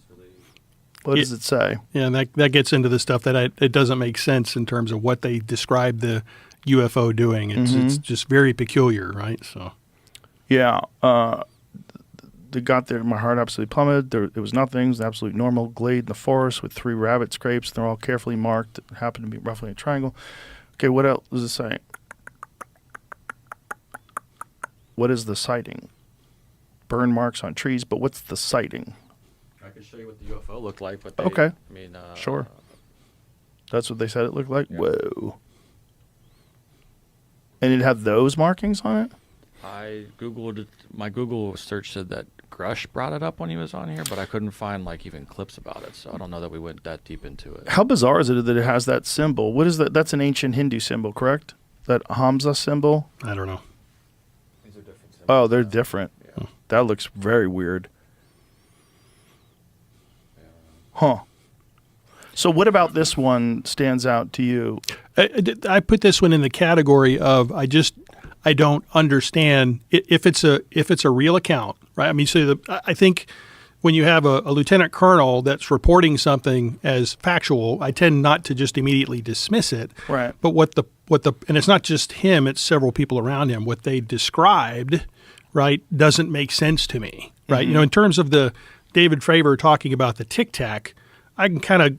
What does it say? Yeah, and that gets into the stuff that it doesn't make sense in terms of what they describe the UFO doing. It's just very peculiar, right? So, yeah. They got there, my heart absolutely plummeted. There was nothing. It was an absolute normal glade in the forest with 3 rabbit scrapes. They're all carefully marked. It happened to be roughly a triangle. Okay, what else does it say? What is the sighting? Burn marks on trees, but what's the sighting? I can show you what the UFO looked like. But okay. I mean, sure. That's what they said it looked like? Yeah. Whoa. And it had those markings on it? I Googled it. My Google search said that Grush brought it up when he was on here, but I couldn't find like even clips about it. So I don't know that we went that deep into it. How bizarre is it that it has that symbol? What is that? That's an ancient Hindu symbol, correct? That Hamza symbol? I don't know. These are different symbols. Oh, they're different. Yeah. That looks very weird. Huh. So what about this one stands out to you? I put this one in the category of I don't understand if it's a real account, right? I mean, so I think when you have a lieutenant colonel that's reporting something as factual, I tend not to just immediately dismiss it. Right. But and it's not just him; it's several people around him. What they described, right, doesn't make sense to me, right? Mm-hmm. You know, in terms of the David Fravor talking about the Tic Tac, I can kind of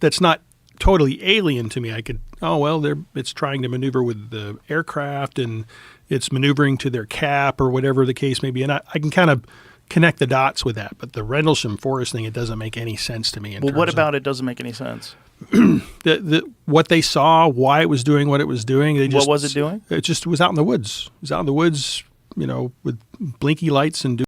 that's not totally alien to me. I could, it's trying to maneuver with the aircraft and it's maneuvering to their cap or whatever the case may be. And I can kind of connect the dots with that. But the Rendlesham Forest thing, it doesn't make any sense to me. Well, what about it doesn't make any sense? What they saw, why it was doing what it was doing. What was it doing? It just was out in the woods. It was out in the woods, with blinky lights and